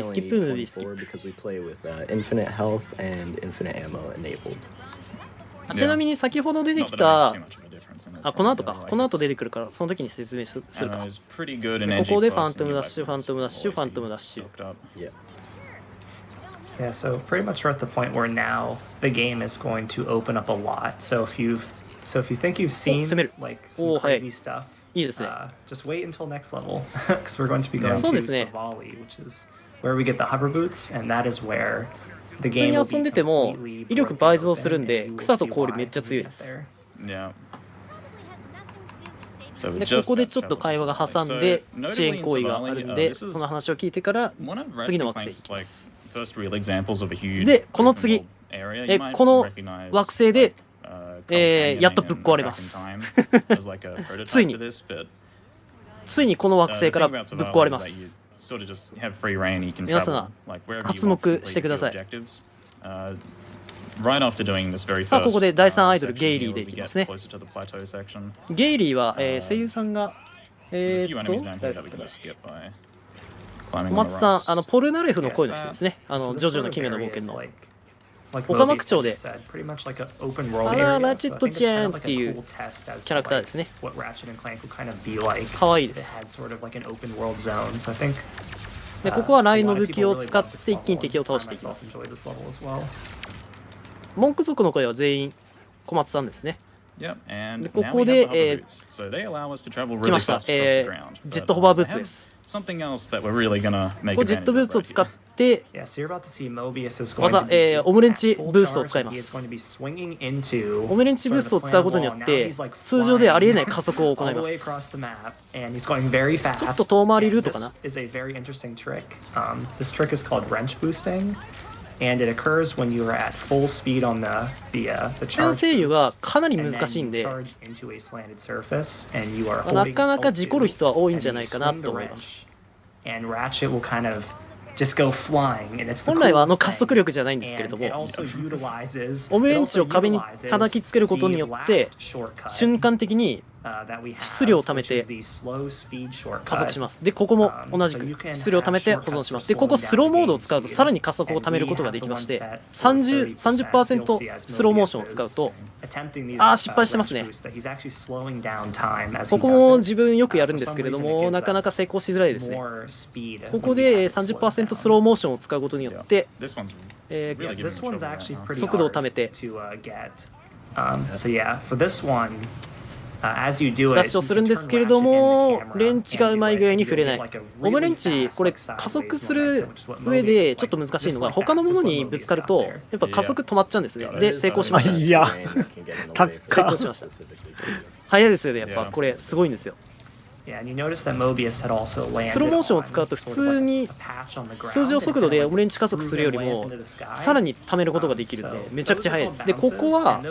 スキップ、MV スキップ。 because we play with infinite health and infinite ammo enabled. ちなみに先ほど出てきたこの後か、この後出てくるからその時に説明するか。ここでファントムダッシュ、ファントムダッシュ、ファントムダッシュ。 Yeah, so pretty much we're at the point where now the game is going to open up a lot. So if you think you've seen like some crazy stuff, just wait until next level because we're going to be going to Savali, which is where we get the hover boots, and that is where the game will be completely 威力倍増するんで草と氷めっちゃ強いです。 Yeah. でここでちょっと会話が挟んで遅延行為があるんで、その話を聞いてから次の惑星に行きます。でこの次この惑星でやっとぶっ壊れます。ついにこの惑星からぶっ壊れます。皆さん発目してください。さあここで第3アイドルゲイリーでいきますね。ゲイリーは声優さんが小松さん、ポルナレフの声の人ですね。ジョジョの奇妙な冒険の岡幕町でラチェットちゃんっていうキャラクターですね。かわいいです。でここはライの武器を使って一気に敵を倒していきます。文句族の声は全員小松さんですね。でここで、来ました、ジェットホバーブーツです。これジェットブーツを使って、 Yeah, so you're about to see Mobius is going 技 to be オムレンチ at full ブーストを charge, 使い and ま he is す。 going to be swinging into オムレンチブーストを使うことによって通常でありえない加速を行 all い the ま way す。 across the map, and he's going very fast. ちょっと遠回りルートか And な。 this is a very interesting trick. This trick is called wrench boosting, and it occurs when you are at full speed on the 点 charge 制御が boost, かなり and 難 then しいん you で、 charge into a slanted surface, and you are な holding かなか L2, 事故る人は多いん and じゃ you ないかな swing と the 思います。 wrench, and Ratchet will kind of just go flying, and it's the 本来は coolest 加速 thing. 力じゃないんですけれど And it も、 also utilizes オムレン it チを also 壁に utilizes 叩きつけることによって the last shortcut, 瞬間的に that we have, 質量を貯め which is て the slow speed 加速 shortcut. します。で、ここも同じく質量を貯めて保存します。で、ここスローモードを使うとさらに加速を貯めることができまして、30% スローモーションを使うと、失敗してますね。ここも自分よくやるんですけれども、なかなか成功しづらいですね。ここで 30% スローモーションを使うことによって、 This one's え really ー giving me This one's trouble right actually now. pretty 速度を hard 貯めて to get. So yeah, for this one, as you do it, ダッシュをするんですけれども、レンチがうまい具合に触れない。オムレンチ、これ加速する上でちょっと難しいのが、他のものにぶつかると、やっぱ加速止まっちゃうんですね。で、成功しました。いや、高成功しました。早いですよね、やっぱこれ、すごいんですよ。 Yeah, and you notice that Mobius had also landed スローモーションを使うと普通に on sort of like a patch on the ground 通常速度でオムレンチ加速 and するより kind of も flew them land into the sky. さらに貯めることができるんでめちゃくちゃ速いです。で、ここは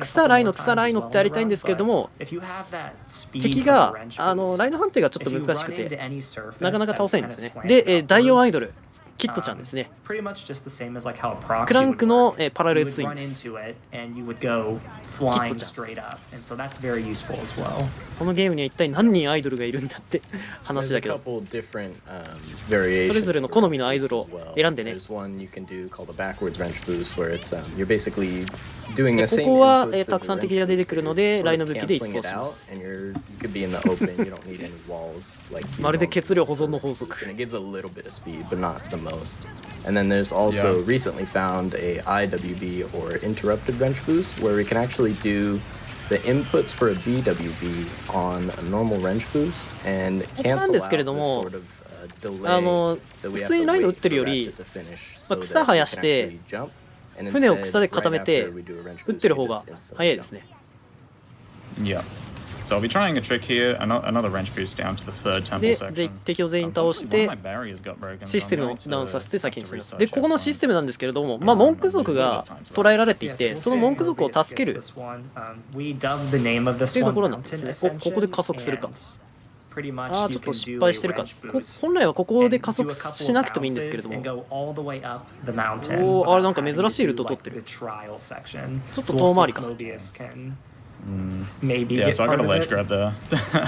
草ライノってやりたいんですけれども、 If you have that speed 敵が from the wrench boost, ライノ判定がちょっと if you 難しく run て into any surface なかなか that 倒 is せないん kind です of ね。で、 slanted 第4アイド upwards, ルキットちゃんですね。 pretty much just the same as like how a proxy クラン would クの work. パラレ You ルツ would イン run です。 into it and you would go flying Kit straight up, and so that's very useful as well. このゲームには一体何人アイドルがいるんだって話 There's だ a けど、 couple different そ variations. れぞれの好みのアイドルを選んでね。 There's one you can do called a backwards wrench boost, where it's you're basically doing で the こ same こは inputs as たくさん the 敵 wrench が出てくるので boost, ライノ sort 武 of 器で一 canceling 掃 it しま out, す。 and you could be in the open. You don't need any walls. Like you まるで don't- 血量保存の法則。 and it gives a little bit of speed, but not the most. And then there's also Yeah. recently found a IWB or interrupted wrench boost, where we can actually do the inputs for a BWB on a normal wrench boost and なん cancel ですけれ out ど this も、 sort of delay that we 普 have 通に to ライノ打 wait ってるよ for り Ratchet to finish まあ so 草 that 生 we や can して actually jump. And 船を instead, 草で right 固め after て we do a wrench 打っ boost, てる we 方が just instantly 早いですね。 Yeah. So I'll be trying a trick here, another wrench boost down to the third temple で、 section. 敵を全員倒し Unfortunately, て one of my barriers got broken, シ so ス I'm テムを going to ダウンさせて have 先 to に進みます。 restart で、ここの checkpoint. システムなんですけれども、文句族が捕らえられてい Yes, て、 we'll その see 文句族を Mobius 助け gets る this one. We dubbed the name of this っていうと one ころなんです Mountain ね。ここで Ascension, 加速するか。 and pretty much ああ、 you ちょっと can 失 do 敗 a してるか。 wrench boost 本来はここで and 加 do 速 a couple しなくてもいいんですけれ bounces ど and も、 go all the way up the mountain おー、あれ without なんか珍 having しい to ルー do ト取って like る。 the trial section. ちょっと So 遠 we'll 回 see りか if な。 Mobius can maybe Yeah, get so I part got a of ledge it. grab there.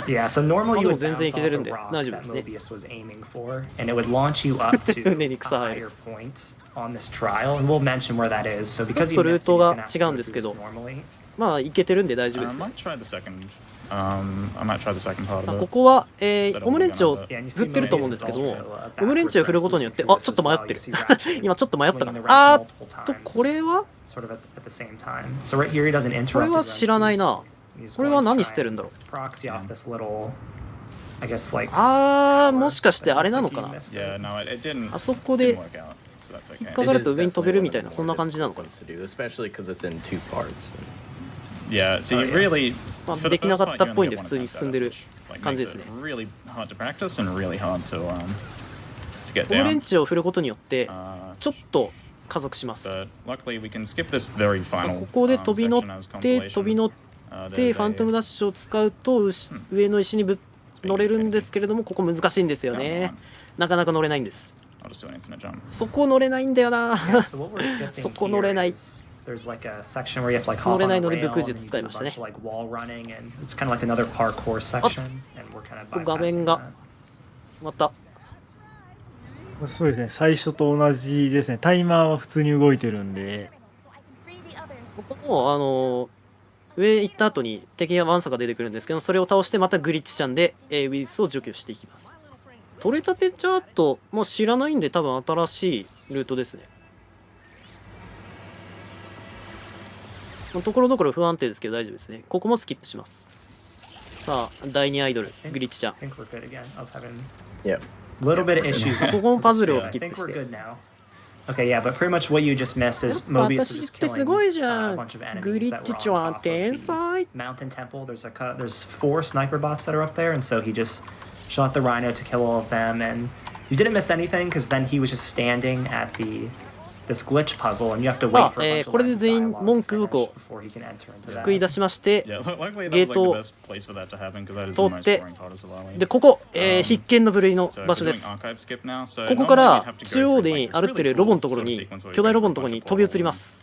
Yeah, so normally you でも would 全 bounce 然いけ off てる a んで rock 大丈夫 that ですね。 Mobius was aiming for, and it would launch you up to 船に a 草入る。 higher point on this trial, and we'll mention where that is. So because ちょ you っとルー missed it, ト he's が gonna have to 違うん go です through け this ど、 normally. まあいけてるんで大丈夫 I ですね。 might try the second. I might try the second part さあ of こ it. こは、オムレンチを Yeah, and you 振 see ってると思うん Mobius です is けども、 also a オムレン backwards チを振る wrench ことによって、 boosting あ、ちょっと迷 as って well. る You see Ratchet 今ちょっと迷ったか swinging な。 the wrench あー multiple と、 times, これは sort of at the same time. So right here he does an これ interrupted は wrench 知らない boost. な。 He's これ going は to 何 try してるん and だろう。 proxy off this little, I guess like あー、もしかしてあれ it な looks の like か you な。 missed Yeah, it. no, it didn't. あそこ Didn't で work out, so that's 引っ okay. かかる It と is 上に飛べる definitely み one たい of な、 the そん more な感じなのか difficult な。 ones to do, especially because it's in two parts. Yeah, so you Oh, yeah. really まあ for the できな first かっ part, た you っぽいん only で get 普 one 通に attempt 進ん at で it, る which like 感じ makes です it ね。 really hard to practice and really hard to get オムレ down. ンチを振ることによって、 Uh, ちょっと加速します。 but luckily we can skip this very final ここで飛び乗 section as って飛び consolation. 乗っ Uh, て there's ファントム a ダッシュを使うと上の石に乗れるんですけれども、ここ難しいんですよね。なかなか乗れないんです。 I'll just do an infinite jump. そこ乗れないんだよな。 Yeah, so what we're skipping そこ乗れ here ない。 is there's like a section where you have to like hop 乗 on れない a ので rail 武空 and 術 then you 使い do ま a したね bunch。of like wall running, and it's kind of like another parkour section, and we're kind of 画面 bypassing が that. またそうですね、最初と同じですね。タイマーは普通に動いてるんで、ここも上行った後に敵がワンサが出てくるんですけど、それを倒してまたグリッチちゃんで、ウイルスを除去していきます。取れたてチャートもう知らないんで多分新しいルートですね。ところどころ不安定ですけど大丈夫ですね。ここもスキップします。さあ、第2アイドル、グリッチちゃん。 I think we're good again. I was having Yep. little bit of issues. ここもパズルをス I キッ think プし we're て。 good now. Okay, yeah, but pretty much what you just missed is Mobius was 私 just ってす killing ごいじ a ゃん。 bunch of グ enemies リ that ッチ were ち on は top 天 of 才。 the mountain temple. There's 4 sniper bots that are up there, and so he just shot the rhino to kill all of them. And you didn't miss anything because then he was just standing at this glitch puzzle, and you have to wait for a bunch of これで全員 dialogue 文 to 句 finish を before he can enter into 救い that. 出しまして、 Yeah, luckily that ゲ was ー like ト the を best place for that to happen because that is the 通っ most て boring part of surviving. でここ、必見の部類の So 場 we're 所で doing す。 archive skip now. So ここ normally か we'd ら have to go 中央 through に like this 歩ってる really ロボの cool ところ sort of に sequence where you 巨大 go ロボ through のところ a bunch に of 飛び移り portals ま and す。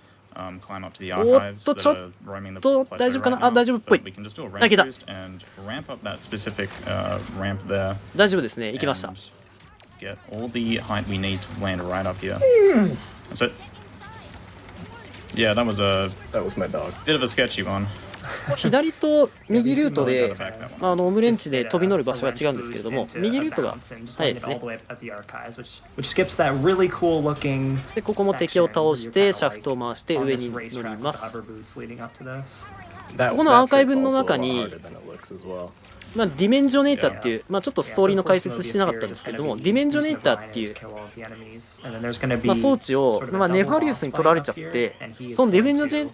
climb up to the おっ archives と that ちょっ are roaming the と plateau 大丈夫か right な。あ、 now. 大丈夫っぽ But い。 we can just do a あ、いけ ramp た。 boost and ramp up that specific ramp there 大丈夫ですね。行きました。 and get all the height we need to land right up here. That's it. Yeah, that was my dog. bit of a sketchy one. 左と右ルートで Back that one. オムレンチで飛び乗る場所が違うんですけれども、右ルートが早いですね。 Which skips that really cool looking. そしてここも敵を倒してシャフトを回して上に乗ります。 That, ここのアーカイ that ブ trick's の also 中 a lot に harder than it looks as well. ディメンジョネーターっていう、ちょっとストーリーの解説してなかったんですけれども、ディメンジョネーターっていう、装置を、ネファリウスに取られちゃって、そのディメンジョネー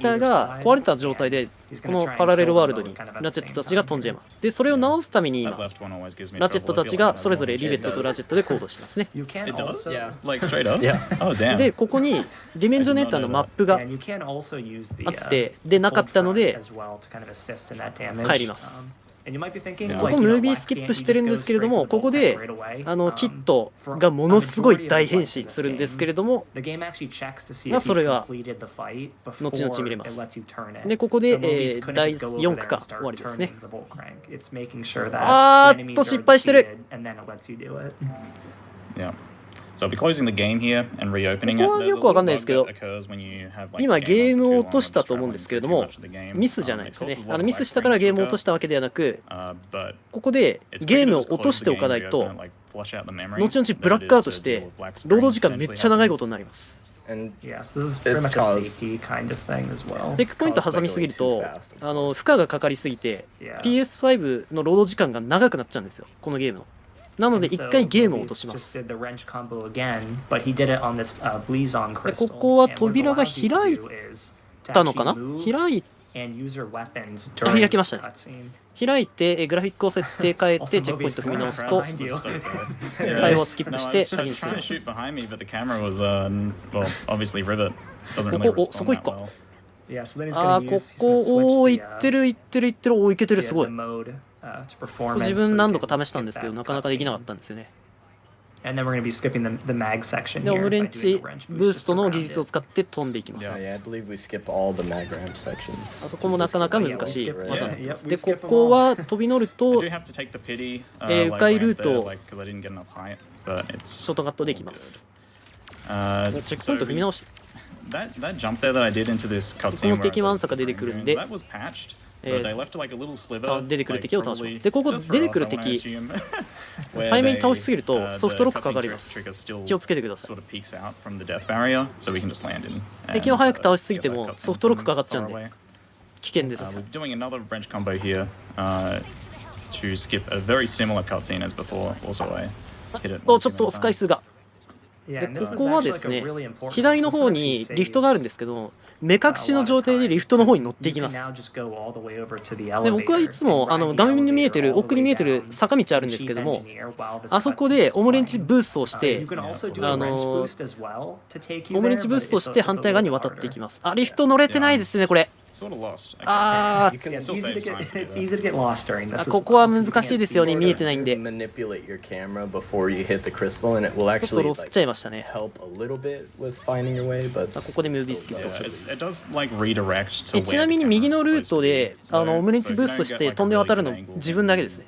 ターが壊れた状態で、このパラレルワールドにラチェットたちが飛んじゃいます。で、それを直すために今、 That left one always gives me ラチェット trouble. I た feel ち like が that それぞれ one リベットとラチェットで行動してますね。 It does? Yeah. Like straight up? Yeah. Oh, damn. で、ここにディメンジョネーターのマップがあってでなかったので帰ります。ここムービースキップしてるんですけれども、ここでキットがものすごい大変身するんですけれども、それが後々見れます。で、ここで、第4区間終わりですね。失敗してる。 Yeah. So I'll be closing the game here and reopening it. ここはよくわかんないですけど、今ゲームを落としたと思うんですけれども、ミスじゃないですね。ミスしたからゲームを落としたわけではなく、ここでゲームを落としておかないと、後々ブラックアウトして、ロード時間めっちゃ長いことになります。チェックポイント挟みすぎると、負荷がかかりすぎて、PS5 のロード時間が長くなっちゃうんですよ、このゲームの。なので一回ゲームを落とします。で、ここは扉が開いたのかな？開きましたね。開いてグラフィックを設定変えてチェックポイント踏み直すと会話をスキップして先に進みます。そこ行くか。ここを行ってる、おいけてる、すごい。自分何度か試したんですけどなかなかできなかったんですよね。で、オムレンチブーストの技術を使って飛んでいきます。あそこもなかなか難しい技になってます。で、ここは飛び乗ると迂回ルートをショートカットできます。チェックポイント踏み直し。ここも敵満差が出てくるんで、出てくる敵を倒します。で、ここ出てくる敵、背面に倒しすぎるとソフトロックかかります。気をつけてください。敵を早く倒しすぎてもソフトロックかかっちゃうんで危険です。ちょっと押す回数が。で、ここはですね、左の方にリフトがあるんですけど、目隠しの状態でリフトの方に乗っていきます。で、僕はいつも画面に見えてる、奥に見えてる坂道あるんですけども、あそこでオムレンチブーストをして、オムレンチブーストをして反対側に渡っていきます。リフト乗れてないですね、これ。ここは難しいですよね、見えてないんで。ちょっとロスっちゃいましたね。ここでムービースキップをします。ちなみに右のルートでオムレンチブーストして飛んで渡るの自分だけですね。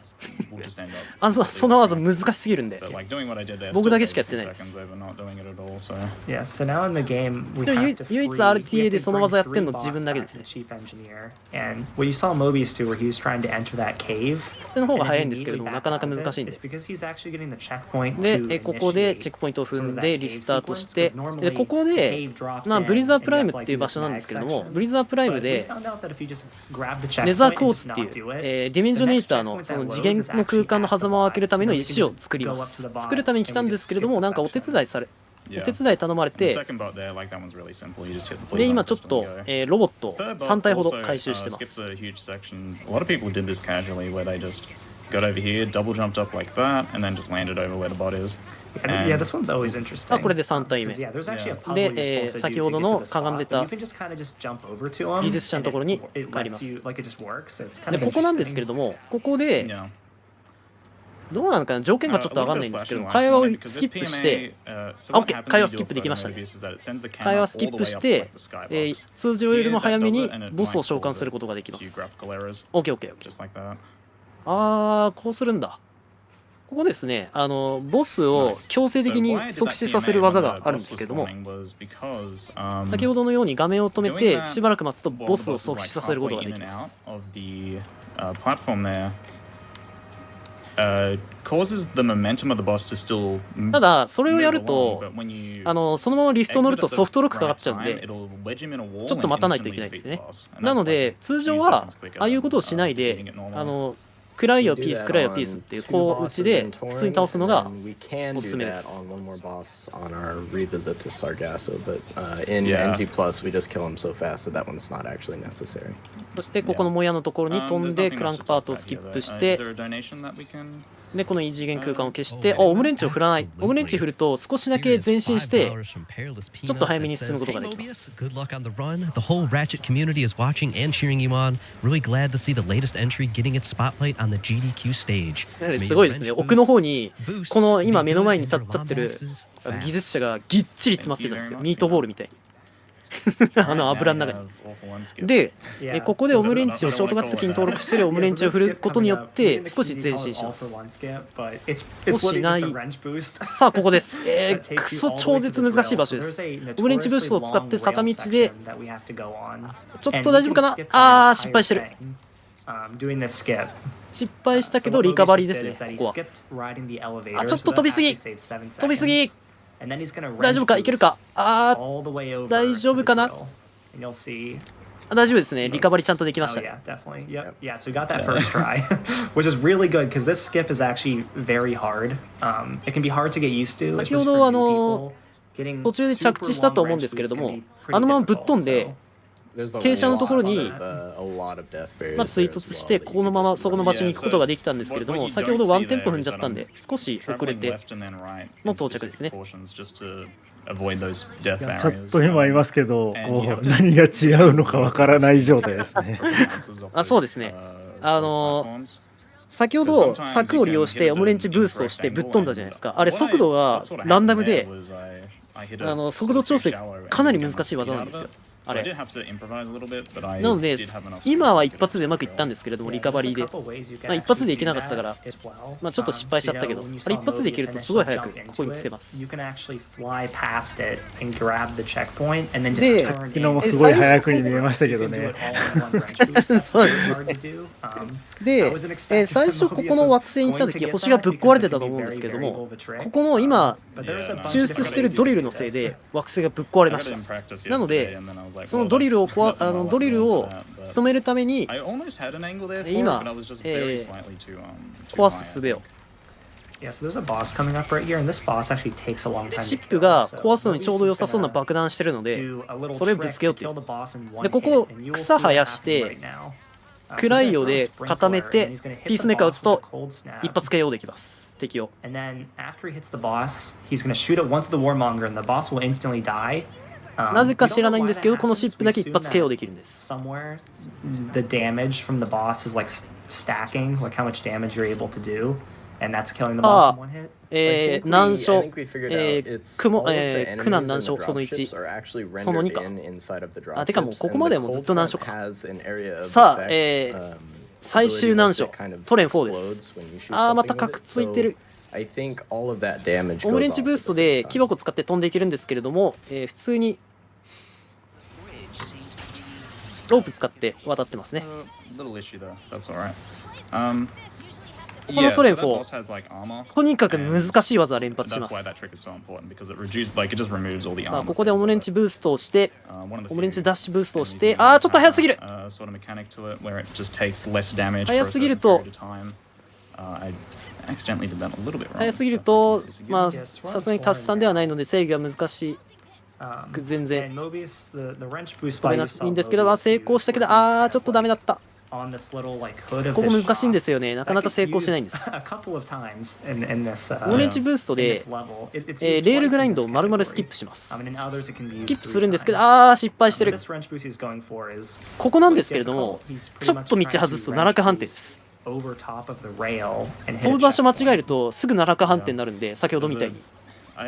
その技難しすぎるんで僕だけしかやってないです。唯一 RTA でその技やってるの自分だけですね。それの方が早いんですけれどもなかなか難しいんで。で、ここでチェックポイントを踏んでリスタートして、でここでブリザープライムっていう場所なんですけれども、ブリザープライムでネザークォーツっていうディメンジョネーターのその次元限の空間の狭間を開けるための石を作ります。作るために来たんですけれども、なんかお手伝い頼まれて、で、今ちょっと、ロボット3体ほど回収してます。Got over here, double jumped up like that, and then just landed over where the bot is. Yeah, this one's always interesting. これで3体目。で、先ほどのかがんでた技術者のところに帰ります。で、ここなんですけれども、ここで、どうなのかな、条件がちょっとわかんないんですけども、会話をスキップして、OK、会話スキップできましたね。会話スキップして、通常よりも早めにボスを召喚することができます。OK。こうするんだ。ここですね、ボスを強制的に即死させる技があるんですけども、先ほどのように画面を止めてしばらく待つとボスを即死させることができます。ただ、それをやると、そのままリフト乗るとソフトロックかかっちゃうんで、ちょっと待たないといけないんですね。なので、通常は、ああいうことをしないで、暗いよピースっていうこう打ちで普通に倒すのがおすすめです。そしてここのもやのところに飛んでクランクパートをスキップして、でこの異次元空間を消して、オムレンチを振らない。オムレンチ振ると少しだけ前進してちょっと早めに進むことができます。Good luck on the run. The whole Ratchet community is watching and cheering you on. Really glad to see the latest entry getting its spotlight on the GDQ stage. すごいですね。奥の方にこの今目の前に立ってる技術者がぎっちり詰まってるんですよ。ミートボールみたいに。油の中に。で、ここでオムレンチをショートカットキーに登録してるオムレンチを振ることによって少し前進します。をしない。さあ、ここです。クソ超絶難しい場所です。オムレンチブーストを使って坂道で、ちょっと大丈夫かな。失敗してる。失敗したけどリカバリーですね、ここは。ちょっと飛びすぎ大丈夫か、いけるか。大丈夫かな。大丈夫ですね。リカバリーちゃんとできましたね。So we got that first try, which is really good because this skip is actually very hard. It can be hard to get used to. 先ほど途中で着地したと思うんですけれども、あのままぶっ飛んで傾斜のところに追突してこのままそこの場所に行くことができたんですけれども、先ほどワンテンポ踏んじゃったんで少し遅れての到着ですね。ちょっと今いますけど、何が違うのかわからない状態ですね。そうですね。先ほど柵を利用してオムレンチブーストをしてぶっ飛んだじゃないですか。あれ速度がランダムで速度調整かなり難しい技なんですよ。あれなので今は一発でうまくいったんですけれども、リカバリーで、一発でいけなかったから、ちょっと失敗しちゃったけど、あれ一発でいけるとすごい早くここにつけます。で、昨日もすごい早くに見えましたけどね。そうですね。で、最初ここの惑星に来た時星がぶっ壊れてたと思うんですけども、ここの今抽出してるドリルのせいで惑星がぶっ壊れました。なのでそのドリルを止めるために今、壊す術を。シップが壊すのにちょうど良さそうな爆弾してるので、それをぶつけようっていう。で、ここ草生やして暗いようで固めてピースメーカーを撃つと一発 KO できます、敵を。なぜか知らないんですけど、このシップだけ一発 KO できるんです。難所、苦難難所、その1、その2か。てかもうここまではもうずっと難所か。さあ、最終難所、トレン4です。またカクついてる。オムレンチブーストで木箱使って飛んでいけるんですけれども、普通にロープ使って渡ってますね。ここのトレン4、とにかく難しい技連発します。ここでオムレンチブーストをして、オムレンチダッシュブーストをして、ちょっと早すぎる。早すぎると I accidentally did that a little bit wrong. 早すぎると、まあ、さすがにタスさんではないので制御が難しい。全然飛べなくていいんですけど、成功したけど、ちょっとダメだった。ここ難しいんですよね。なかなか成功しないんです。オレンジブーストで、レールグラインドを丸々スキップします。スキップするんですけど、失敗してる。ここなんですけれども、ちょっと道外すと奈落反転です。飛ぶ場所間違えるとすぐ奈落反転になるんで、先ほどみたいに。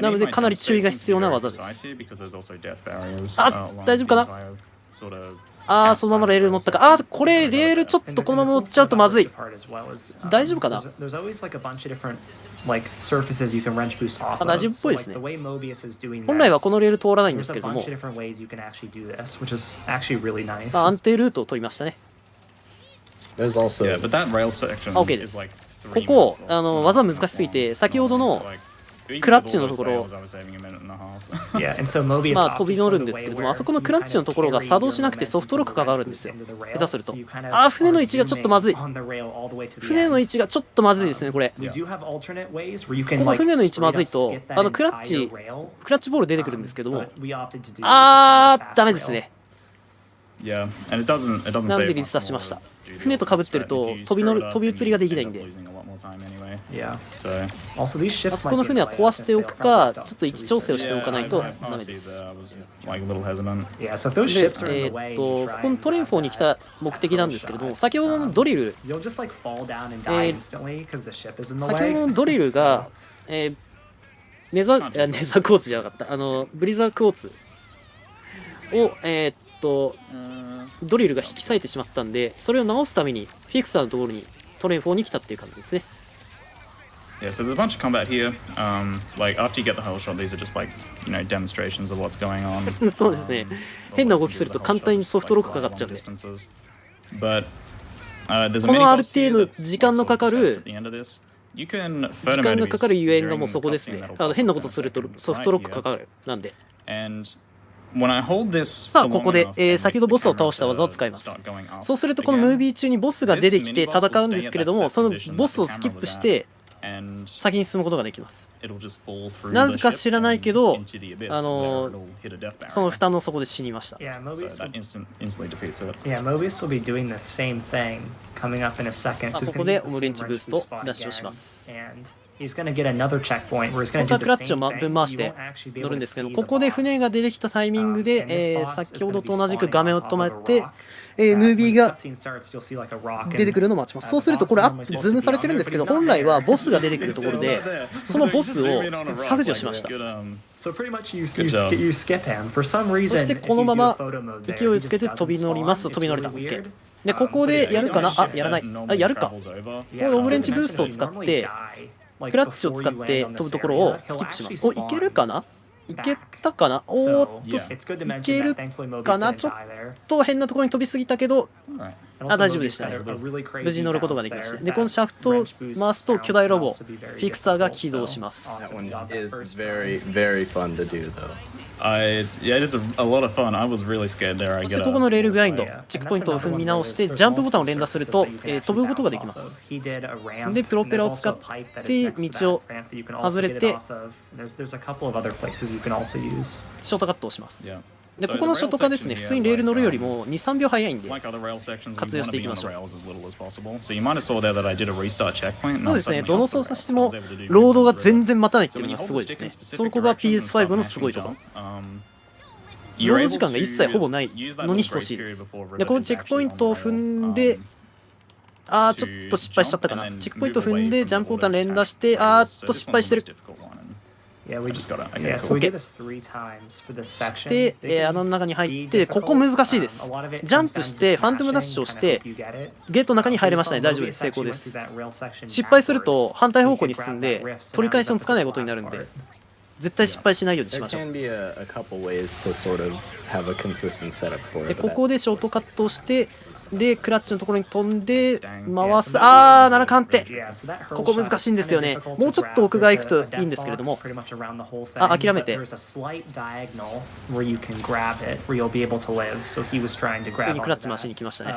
なのでかなり注意が必要な技です。大丈夫かな。そのままレール乗ったか。これレールちょっとこのまま乗っちゃうとまずい。大丈夫かな。大丈夫っぽいですね。本来はこのレール通らないんですけれども、安定ルートを取りましたね。OK です。ここ技難しすぎて、先ほどのクラッチのところ、飛び乗るんですけれども、あそこのクラッチのところが作動しなくてソフトロックかかるんですよ。下手すると。船の位置がちょっとまずい。船の位置がちょっとまずいですね、これ。この船の位置まずいと、クラッチボール出てくるんですけども、ダメですね。なんでリズタしました。船と被ってると飛び移りができないんで。あそこの船は壊しておくか、ちょっと位置調整をしておかないとダメです。で、ここのトレンフォーに来た目的なんですけれども、先ほどのドリル、が、ネザークォーツじゃなかった、ブリザークォーツを、ドリルが引き裂いてしまったんで、それを直すためにフィクサーのところにトレンフォーに来たっていう感じですね。Yeah, so there's a bunch of combat here. Like after you get the whole shot, these are just like, demonstrations of what's going on. そうですね。変な動きすると簡単にソフトロックかかっちゃうんで。このある程度時間のかかるゆえんがもうそこですね。変なことするとソフトロックかかるなんで。さあここで、先ほどボスを倒した技を使います。そうするとこのムービー中にボスが出てきて戦うんですけれども、そのボスをスキップして先に進むことができます。なぜか知らないけど、その蓋の底で死にました。ここでオムレンジブーストラッシュをします。本当はクラッチをぶん回して乗るんですけど、ここで船が出てきたタイミングで、先ほどと同じく画面を止めて、ムービーが出てくるのを待ちます。そうするとこれズームされてるんですけど、本来はボスが出てくるところで、そのボスを削除しました。そしてこのまま勢いをつけて飛び乗ります。飛び乗れた。OK。で、ここでやるかな。やらない。やるか。このオムレンジブーストを使って、クラッチを使って飛ぶところをスキップします。いけるかな。いけたかな。いけるかな。ちょっと変なところに飛びすぎたけど、大丈夫でしたね。無事乗ることができました。で、このシャフトを回すと巨大ロボ、フィクサーが起動します。Yeah, it is a lot of fun. I was really scared there. そしてここのレールグラインド、チェックポイントを踏み直して、ジャンプボタンを連打すると、飛ぶことができます。で、プロペラを使って道を外れて、ショートカットをします。で、ここのショートカですね、普通にレール乗るよりも2、3秒早いんで、活用していきましょう。そうですね、どの操作しても、ロードが全然待たないっていうのがすごいですね。そこが PS5 のすごいところ。ロード時間が一切ほぼないのに等しいです。で、このチェックポイントを踏んで、ちょっと失敗しちゃったかな。チェックポイントを踏んで、ジャンプボタン連打して、失敗してる。して、穴の中に入って、ここ難しいです。ジャンプして、ファントムダッシュをして、ゲートの中に入れましたね。大丈夫です。成功です。失敗すると、反対方向に進んで、取り返しのつかないことになるんで、絶対失敗しないようにしましょう。ここでショートカットをして、で、クラッチのところに飛んで、回す。7鑑定。ここ難しいんですよね。もうちょっと奥側行くといいんですけれども。諦めて。クラッチ回しに来ましたね。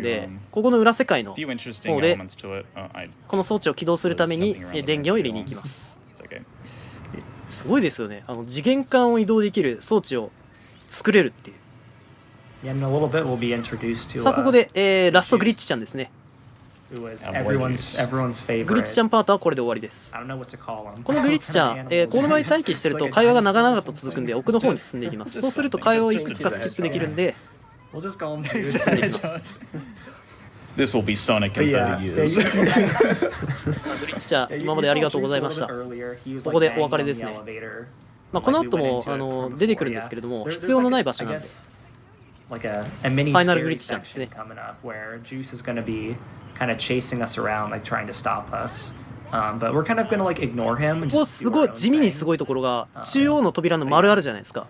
んで、ここの裏世界の few 方 interesting で elements to it. I この装置を起動するために電源を入れに行きます。 it's okay. すごいですよね。次元間を移動できる装置を作れるっていう。Yeah, in a little bit we'll be introduced to さあここで、ラストグリッチちゃんですね。who was everyone's グリッチちゃ favorite. んパートはこれで終わりです。 I don't know what to call him. このグリッチちゃん、この場に待機してると会話が長々と続くんで奥の方に進んでいきます。そうすると会話をいくつかスキップできるんで We'll just call him 進んでいきます。 This will be Sonic in 30 years. グリッチちゃん、今までありがとうございました。ここでお別れですね。この後も出てくるんですけれども、必要のない場所なんで。 like a mini Final scary glitch chance, section yeah. coming up where Juice is going to be kind of chasing us around, like trying to stop us. But we're kind of going to like ignore him and ここ just す do ご our い own 地味にす thing. ごいところが中央の扉の丸あるじゃないですか。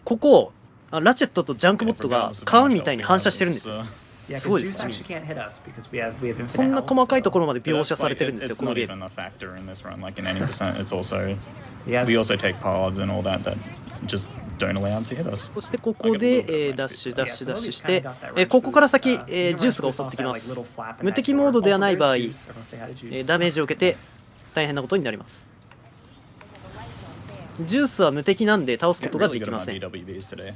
ここラチェットとジャンクボットが鏡みたいに反射してるんですよ。 Yeah, すご because いです Juice 地味 actually can't hit us because we have infinite そんな health, 細かい so- ところまで But 描 that's 写され like, てるんですよ it's この not ゲーム。 even a factor in this run, like in any percent. It's also Yes. we also take pods and all that just don't allow them to hit us. そしてここでダッシュダッシュダッシュしてここから先ジュースが襲ってきます。無敵モードではない場合ダメージを受けて大変なことになります。ジュースは無敵なんで倒すことができません。 BWBs today.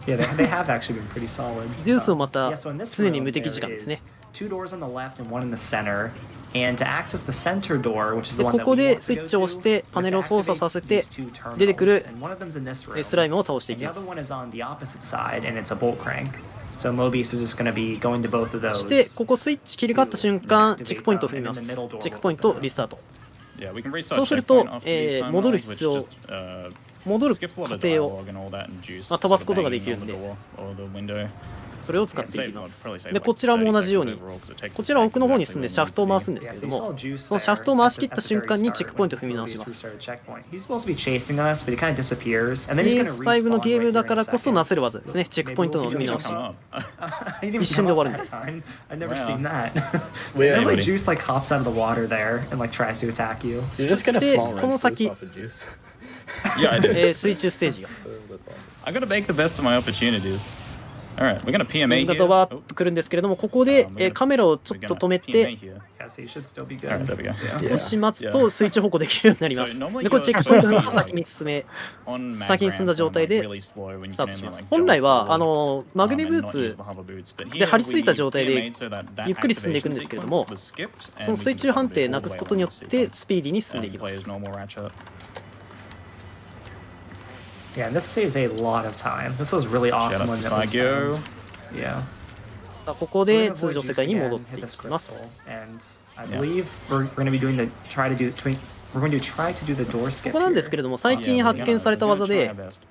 Yeah, they have actually been pretty solid. ジュースをまた Yeah, so in this 常に room, 無敵 there 時間ですね。 is two doors on the left and one in the center. And to access the center door, which is the で one こ that こ we で want スイ to ッ go チを押して to, パネルを操作させて these two terminals, 出てくる and one of them's in this room. スライムを倒してい And き the ま other す。 one is on the opposite side, and it's a bolt crank. So Mobius is just going to be going to both of そ those. してここスイッチ切り替わった瞬間チェックポイントを踏みます。チェックポイントリスタート。 Yeah, we can restart そうすると checkpoint after these time 戻る rounds, 必要 which just, 戻る skips a lot 過 of 程を dialogue and all that and juice 飛ばすことが sort で of きる banging ん on で the door or the window. それを使ってい Save きま would す。 probably save で like こちらも 30同じように seconds overall, 'cause it takes こちら奥の方に exactly 進んで what シャフトを it 回すん needs です Yeah, け so れ you ど saw も Juice そのシャフトを there 回 at し the, 切った at the 瞬 very 間に start チェックポイントを踏み when 直し we ま first す。 restarted checkpoint. He's supposed to be chasing us, but he kind of disappears, and then he's gonna PS5 の respawn ゲー right ム here だ in から a こそな second. せる技ですね。チェックポイントの踏み He 直 didn't し。 come up. He didn't even 一瞬で come 終 up わるんで that time. I've never Wow. seen that. Wait, And like buddy. Juice like hops out of the water there and like tries to attack you. You just get a で small この run 先 off of juice. Yeah, I did. 水中ステージが That's all. I gotta make the best of my opportunities. All right, we're gonna PMA だ here. とわー Oh, っとくるんですけれどもここでカメラをちょっと止め PMA て here. Yeah, so you should still be All right, there good. we go. 少し待つと水中歩行できるようになります。でこれチェックポイントの先に進め On mag 先に進んだ ramps, 状態 I'm, で like, really slow when you スター can トし only, ます。 like, 本 jump 来は forward, マグネブ and ー not ツ use the hover boots. But で here 張り付いた we 状態で PMA'd so that that ゆっくり進んでいくん activation ですけれども sequence was skipped, その and 水 we 中 can 判 just 定 all な the くす way ことによ along っ the て sequence スピーディーに進んでい and きま play す as。normal Ratchet. Yeah, and this saves a lot of time. This was really awesome when out it to was Saigyo. found. Yeah. ここ So we're で gonna 通 avoid 常世 Juice 界に again, 戻っ hit てい this きます。 crystal, and I Yeah. believe we're going to be doing the try to do we're going to try to do the door こ skip こなんですけ here. れども最 Yeah, 近 we're 発 gonna- 見された we're 技 gonna で try our best.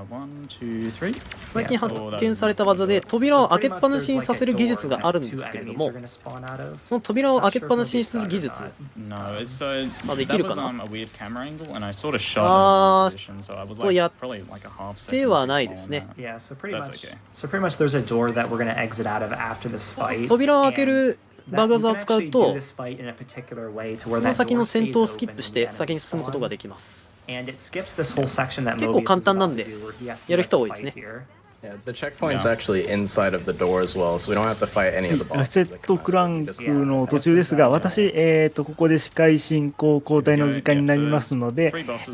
One, two, three. 最近 Yeah, 発 so 見された技で So 扉を開 pretty けっ much ぱなし there's に like さ a せる技 door 術 that があるん two ですけれど enemies も are gonna spawn out of. その扉を開けっぱなしに Not する sure 技 if 術 Mobius got it or No, it's so あでき that る was かな a weird camera angle, and I sort of shot あ in ー that position, so I was とや like probably like a half second では too ない small です on ね。 that. Yeah, so pretty That's much. okay. So pretty much there's a door that we're gonna exit out of after this fight. 扉を開け and る that バグ we 技を can 使う actually と do this fight in a particular way to where この that 先 door の戦 stays 闘をスキッ open プし when て the 先に enemies 進むことが spawn. できます。 And it skips this whole section that 結構 Mobius 簡 is 単な about ん to で do, where he has to やる get 人 the 多いですね。 fight here. Yeah, the checkpoint's Yeah. actually inside of the door as well, so we don't have to fight any of the ラ bosses. チェットクランクの途中ですが、私、ここで司会進行交代の時間になりますので、失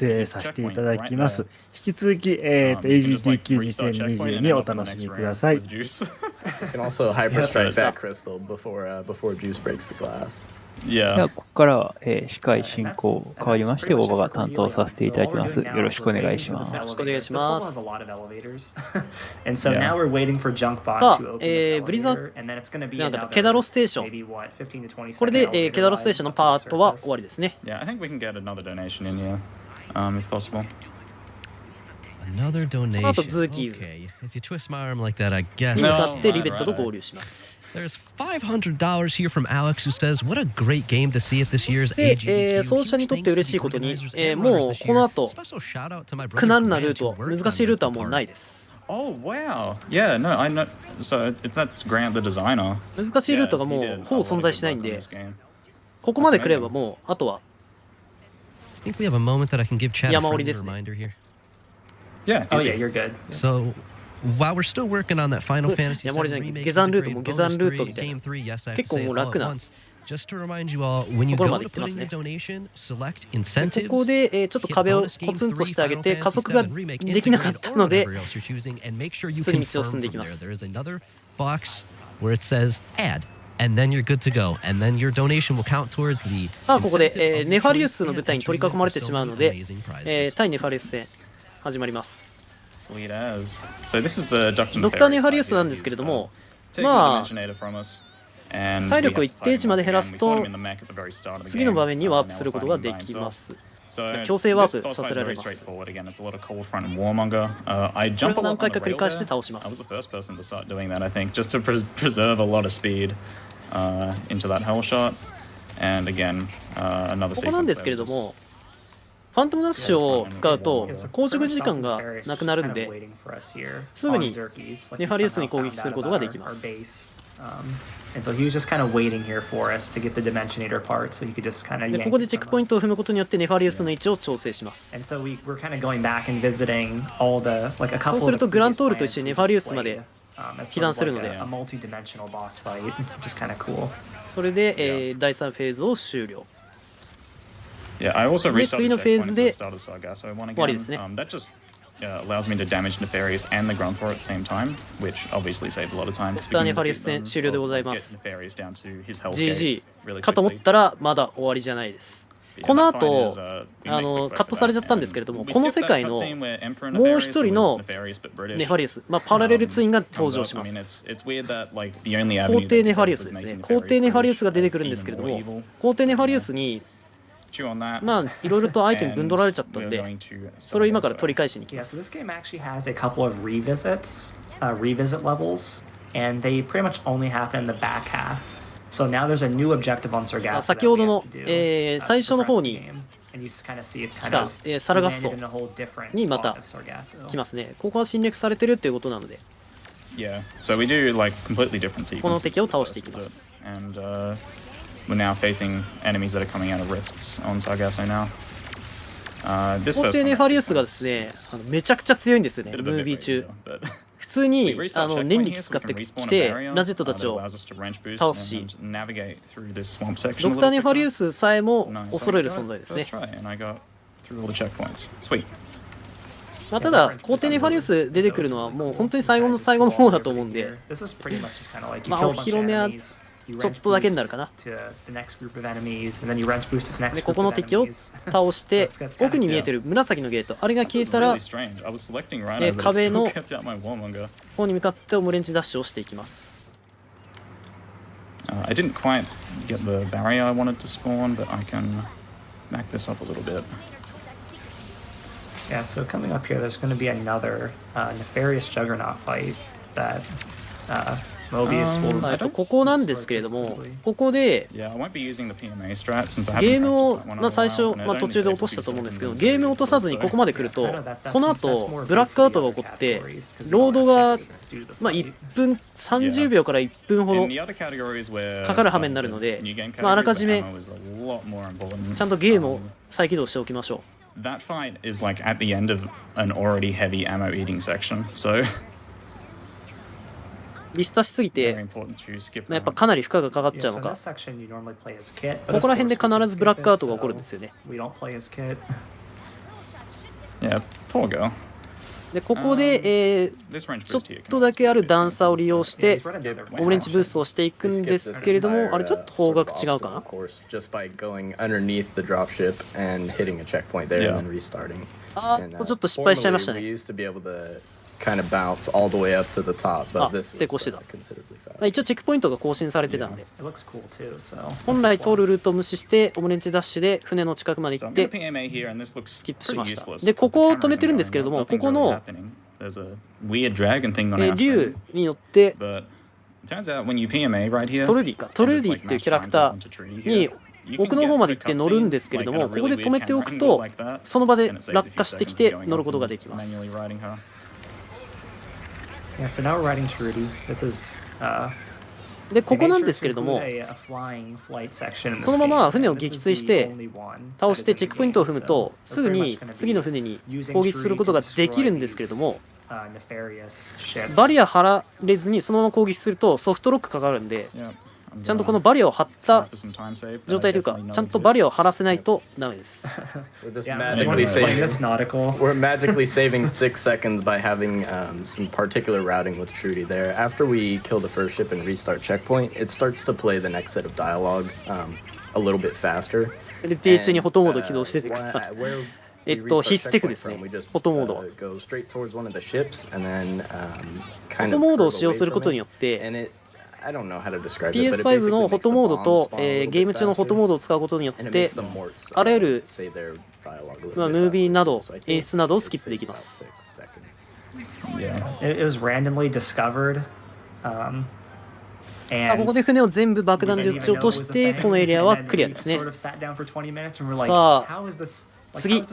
礼させていただきます。引き続き、AGDQ2022 お楽しみください。 You can also hyper strike that crystal before Juice breaks the glass. ではここからは、司会進行変わりまして、大場が担当させていただきます。よろしくお願いします。よろしくお願いします。 And so now we're waiting for Junkbot さあ to open this ブリザ elevator, and then it's going to be なんだ another ケダロステーション maybe what 15 to 20これで second ケダロステーションのパートは elevator 終わりですね。 Yeah, I think we can get another donation in here, if possible. Another donation. About the Zookies. Okay, if you twist my arm like that, I guess. に No. 歌ってリベットと合流します。 There's $500 here from Alex who says, "What a great game to see at this year's で AGDQ." 奏者にとって嬉しいことに、もうこの後 Special shout out to my brother 苦難なルー Grant ト who worked 難しいルートは on もう this な part. いです。 Oh wow! Yeah, no, I know. So if that's Grant the designer. 難しいルートがもうほぼ存在しないんで、ここまで来ればもうあとは I think we have a moment that I can give Chad a 山折り friendly ですね。 reminder here. Yeah. Oh easy. yeah, you're good. So while we're still working on that Final Fantasy 山折りじゃ VII ない remake 下山ルート integrated も下山 bonus ルート 3, みたいな game 3, yes, I have 結 to 構 say も it う all 楽 at な once. Just to remind you all, when you ところ go まで to 行ってま put す in ね。 your donation, select で incentives. ここでちょっと壁をコツンとしてあげて加速ができなかったので Whatever else you're choosing, and make sure you 普通に道を進ん confirm でいき from ま there. す。 There is another box where it says add. and then you're good to go. And then your donation will count towards the さあここで、ネファリウスの部隊に取り囲まれてしまうので、対ネファリウス戦始まります。Sweet as. So this is the ドクターネファリウスなんですけれども、まあ体力を一定値まで減らすと次の場面にワープすることができます。強制ワープさせられます。これを何回か繰り返して倒します。ここなんですけれども、ファントムダッシュを使うと硬直時間がなくなるんで、すぐにネファリウスに攻撃することができます。And so he was just kind of waiting here for us to get the Dimensionator part, so he could just kind of. ここでチェックポイントを踏むことによってネファリウスの位置を調整します。And so we're kind of going back and visiting all the like a couple. そうするとグラントールと一緒にネファリウスまで被弾するので、a multi-dimensional boss fight, just kind of cool. それで、第3フェーズを終了。で、次のフェーズで終わりですね。allows me to damage Nefarious and the Grunthor at the same time, which obviously saves a lot of time. ドクターネファリウス戦終了でございます。GG かと思ったらまだ終わりじゃないです。この後カットされちゃったんですけれども、この世界のもう一人のネファリウス、パラレルツインが登場します。皇帝ネファリウスですね。皇帝ネファリウスが出てくるんですけれども、皇帝ネファリウスにいろいろとアイテム分取られちゃったんで、それを今から取り返しに行きます。So this game actually has a couple of revisits, revisit levels, and they pretty much only happen in the back half. So now there's a new objective on Sargasso. 先ほどの、最初の方に来た、サルガッソにまた来ますね。ここは侵略されてるっていうことなので、この敵を倒していきます。We're now facing enemies that are coming out of rifts on Sargasso now. 皇帝ネファリウスがですね、めちゃくちゃ強いんですよね、ムービー中。普通に念力使ってきて、ラジェットたちを倒すし、ドクターネファリウスさえも恐れる存在ですね。ただ、皇帝ネファリウス出てくるのはもう本当に最後の最後の方だと思うんで、お披露目はちょっとだけになるかな。で、ここの敵を倒して、奥に見えてる紫のゲート、あれが消えたら、壁の方に向かってオムレンジダッシュをしていきます。I didn't quite get the barrier I wanted to spawn, but I can back this up a little bit. Yeah, so coming up here, there's going to be another nefarious juggernaut fight that mobius will. ここなんですけれども、ここでゲームを最初、途中で落としたと思うんですけど、ゲームを落とさずにここまで来ると、この後ブラックアウトが起こって、ロードが1分30秒から1分ほどかかる羽目になるので、あらかじめちゃんとゲームを再起動しておきましょう。That fight is like at the end of an already heavy ammo eating section, so リスタしすぎて、やっぱかなり負荷がかかっちゃうのか、ここら辺で必ずブラックアウトが起こるんですよね。で、ここで、ちょっとだけある段差を利用して、オムレンジブーストをしていくんですけれども、あれちょっと方角違うかな。ちょっと失敗しちゃいましたね。成功してた。一応チェックポイントが更新されてたんで、本来通るルートを無視してオムレンジダッシュで船の近くまで行ってスキップしました。で、ここを止めてるんですけれども、ここの竜によってトルディっていうキャラクターに奥の方まで行って乗るんですけれども、ここで止めておくとその場で落下してきて乗ることができます。Yeah, so now we're riding Trudy. This is, で、ここなんですけれども、そのまま船を撃墜して倒してチェックポイントを踏むとすぐに次の船に攻撃することができるんですけれども、バリア張られずにそのまま攻撃するとソフトロックかかるんで、ちゃんとこのバリアを張った状態というか、ちゃんとバリアを張らせないとダメです。We're magically saving 6 seconds by having some particular routing with Trudy there. After we kill the first ship and restart checkpoint, it starts to play the next set of dialogue a little bit faster. LTA 中にフォトモード起動しててください。必須テクですね。フォトモード。フォトモードを使用することによって、PS5 のフォトモードと、ゲーム中のフォトモードを使うことによって、あらゆる、ムービーなど、演出などをスキップできます。It was randomly discovered. ここで船を全部爆弾で撃ち落として、このエリアはクリアですね。さあ、次、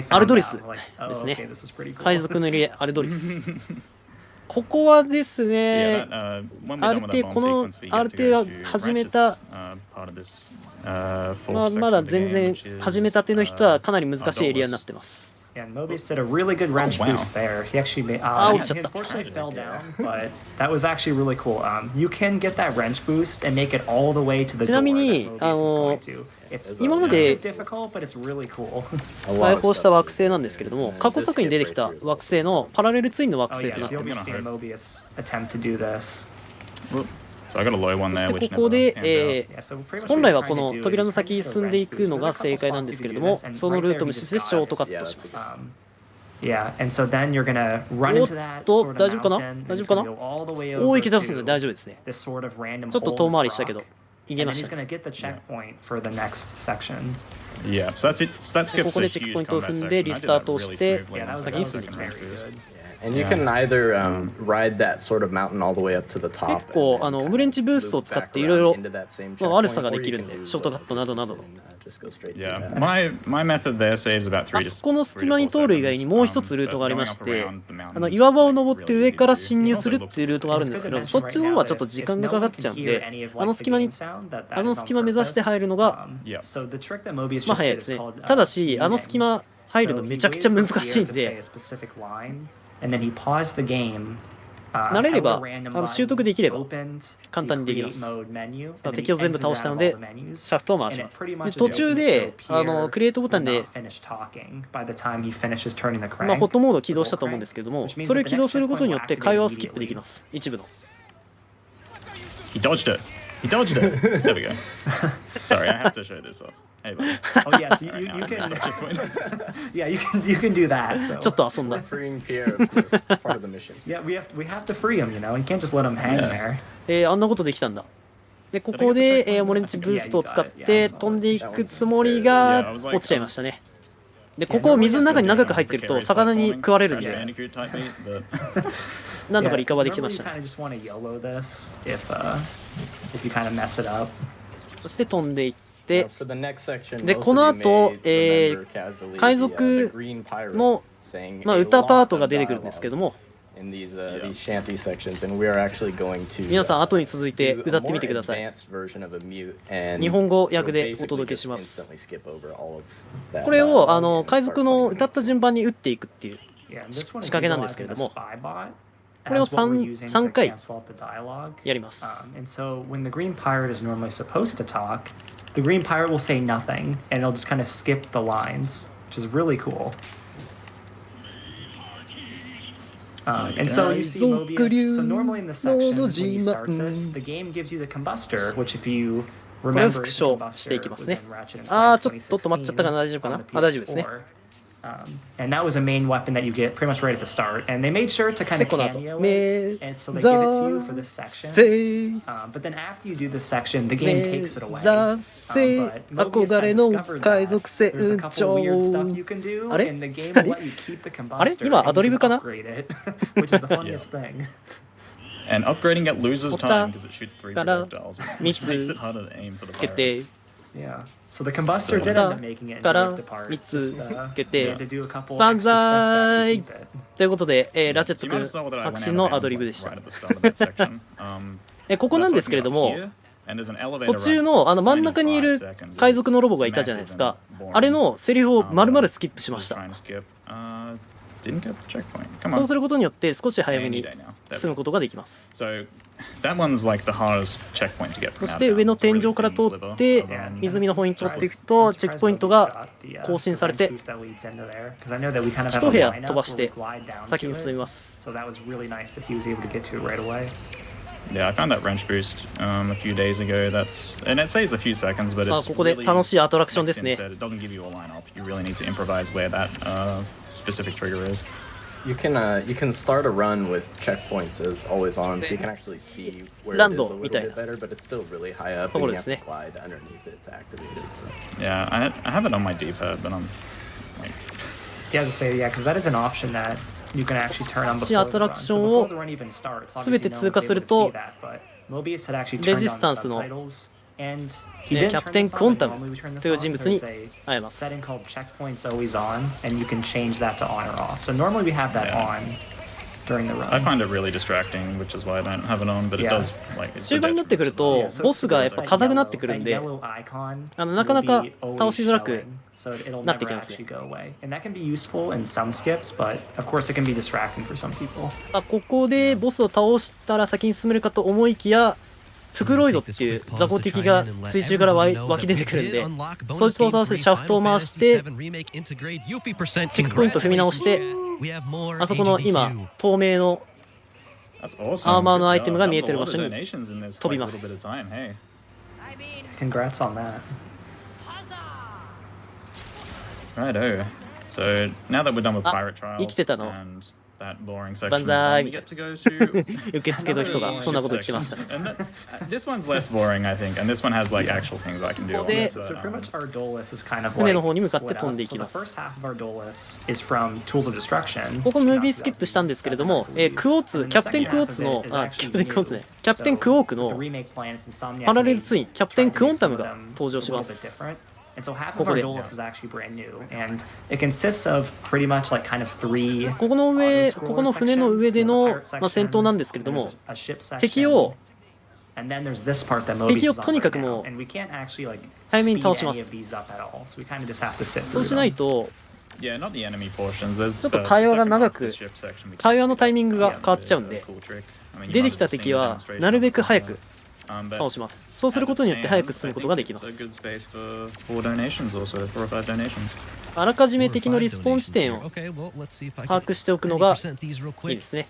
アルドリスですね。海賊のエリア、アルドリス。ここはですね、ある程度、このある程度始めた、まだ全然始めたての人はかなり難しいエリアになってます。And mobius did a really good wrench boost there. He actually made, he unfortunately fell down, but that was actually really cool. You can get that wrench boost and make it all the way to the door. ちなみに、今まで開放した惑星なんですけれども、過去作に出てきた惑星のパラレルツインの惑星となっています。そしてここで、本来はこの扉の先に進んでいくのが正解なんですけれども、そのルートを無視してショートカットします。おっと、大丈夫かな大丈夫かなおお、いけてますね。大丈夫ですね。ちょっと遠回りしたけど、いけましたね。ここでチェックポイントを踏んでリスタートをして、先に進んでいきます。And you can either ride that sort of mountain all the way up to the top. 結構オムレンジブーストを使っていろいろ悪さができるんで、ショートカットなどなど。あそこの隙間に通る以外にもう一つルートがありまして、岩場を登って上から侵入するっていうルートがあるんですけど、そっちの方はちょっと時間がかかっちゃうんで、あの隙間目指して入るのが、まあ早いですね。ただし、あの隙間入るのめちゃくちゃ難しいんで、慣れれば、習得できれば簡単にできます。敵を全部倒したので、シャフトを回します。で途中でクリエイトボタンで、フォトモードを起動したと思うんですけども、それを起動することによって会話をスキップできます。一部の。He dodged it. There we go. Sorry, I have to show this off. Hey, buddy. Oh yes, you can. Yeah, you can do that. So. ちょっと遊んだ。Yeah, we have to free him, you know. You can't just let him hang there. あんなことできたんだ。でここでオレンジブーストを使って飛んでいくつもりが落ちちゃいましたね。でここ水の中に長く入ってると魚に食われるんで、なんとかリカバーできましたね。そして飛んでいって、でこの後、海賊の、歌パートが出てくるんですけども、皆さん後に続いて歌ってみてください。日本語訳でお届けします。これを海賊の歌った順番に打っていくっていう仕掛けなんですけれども、これを 3回やります。The green pirate will say nothing, and it'll just kind of skip the lines, which is really cool. And so you see mobius. So normally in the section when you start this, the game gives you the combustor, which if you remember, the combustor was in Ratchet and Clank 2016 on the PS4. And that was a main weapon that you get pretty much right at the start. And they made sure to kind of cameo it, and so they give it to you for this section. But then after you do this section, the game takes it away. But Mobius had discovered that there's a couple weird stuff you can do, and the game will let you keep the combustor and you can upgrade it, which is the funniest thing. And upgrading it loses time because it shoots 3 projectiles, which makes it harder to aim for the pirates. Yeah. So the combustor did end up making it drift apart. Just, they had to do a couple extra steps to actually keep it. ということで、ラチェット君迫真のアドリブでした。ここなんですけれども、途中の真ん中にいる海賊のロボがいたじゃないですか。あれのセリフを丸々スキップしました。そうすることによって少し早めに進むことができます。That one's like the hardest checkpoint to get そ from して上の天井から通って湖の方に通っていくとチェックポイントが更新されて一部屋飛ばして先に進みます。Yeah, I found that wrench boost a few days ago. And it saves a few seconds, but it's ここで楽しいアトラクションですね。 it doesn't give you a line up. You really need to improvise where that specific trigger is. You can start a run with checkpoints as always on, so you can actually see where it is a ランド little みたいな bit better, but it's still really high up, とこ and ろ you で have す to ね。 glide underneath it to activate it. So. Yeah, I have it on my D-pad, but I'm like, Yeah, to say, yeah, because that is an option that you can actually turn on 新しい before ア the トラ run. クショ So ン before を the run even starts, 全て obviously no 通過 one's する able to と see that, but Mobius had actually レ turned ジ on ス the タンスの subtitles, and キ he didn't ャ turn プテン this クオ on, ン but タム normally we turn this という on. 人物に There's a 会えます setting called checkpoints always on, and you can change that to on or off. So normally we have that Yeah. on during the I run. find it really distracting, which is why I don't have it on. But it Yeah. does like it's 終盤になってくる a と Yeah, so ボスがやっぱ that 硬くなってくる yellow- ん that で yellow icon なかなか will be always 倒しづらく showing, so it'll なって never きますね。 actually go away. And that can be useful in some skips, but of course it can be distracting for some people. ここでボスを倒したら先に進めるかと思いきやフクロイドっていう雑魚敵が水中から湧き出てくるんでそいつを倒してシャフトを回してチェックポイント踏み直してあそこの今透明の That's awesome. アーマーの Good アイテムが job. 見えてる That 場 was 所 a lot に of donations in this, 飛び like, ます little bit of time. Hey. Congrats on that. Righto. So now that we're done with あ pirate trials 生きてたの and that boring section, 万 is 歳 done, we みたい get to go to 受付の人がそんなこと言ってました And this one's less boring, I think, and this one has like actual things I can do. ここで So pretty much our duel list is kind of 船 like の方に向かって split 飛ん up. でいき So ま the す first half of our duel list is from Tools of Destruction. ここムービースキップしたんですけれども、クオーツキャプテンクオーツのキャプテンクオーツねキャプテンクオークのパラレルツインキャプテンクオンタムが登場します。 And so half of our duel list is actually brand new, and it consists of pretty much like kind of three. ここの上、ここの船の上での、戦闘なんですけれども、敵をとにかくもう早めに倒します。そうしないと、ちょっと会話が長く、会話のタイミングが変わっちゃうんで、出てきた敵はなるべく早く倒します。そうすることによって早く進むことができます。あらかじめ敵のリスポーン地点を把握しておくのがいいですね。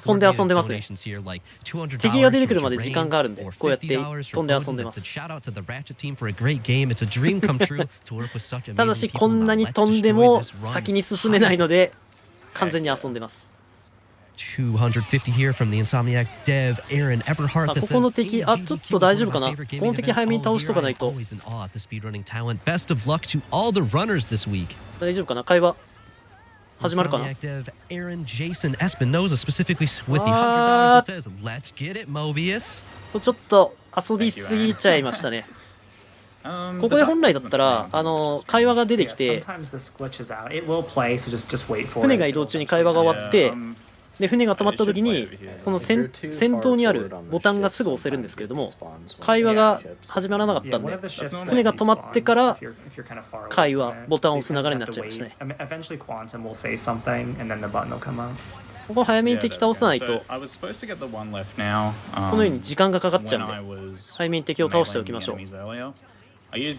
飛んで遊んでますね。敵が出てくるまで時間があるんで、こうやって飛んで遊んでます。ただし、こんなに飛んでも先に進めないので、完全に遊んでます。250 here from the Insomniac dev Aaron Eberhardt. ここの敵、ちょっと大丈夫かな。この敵早めに倒しとかないと。大丈夫かな。会話始まるかな。Aaron Jason Espinoza specifically with the $100 that says, "Let's get it, Mobius." ちょっと遊びすぎちゃいましたね。ここで本来だったら会話が出てきて船が移動中に会話が終わってで船が止まった時にこの先頭にあるボタンがすぐ押せるんですけれども会話が始まらなかったんで船が止まってから会話ボタンを押す流れになっちゃいましたね。ここ早めに敵倒さないとこのように時間がかかっちゃうんで早めに敵を倒しておきましょう。I use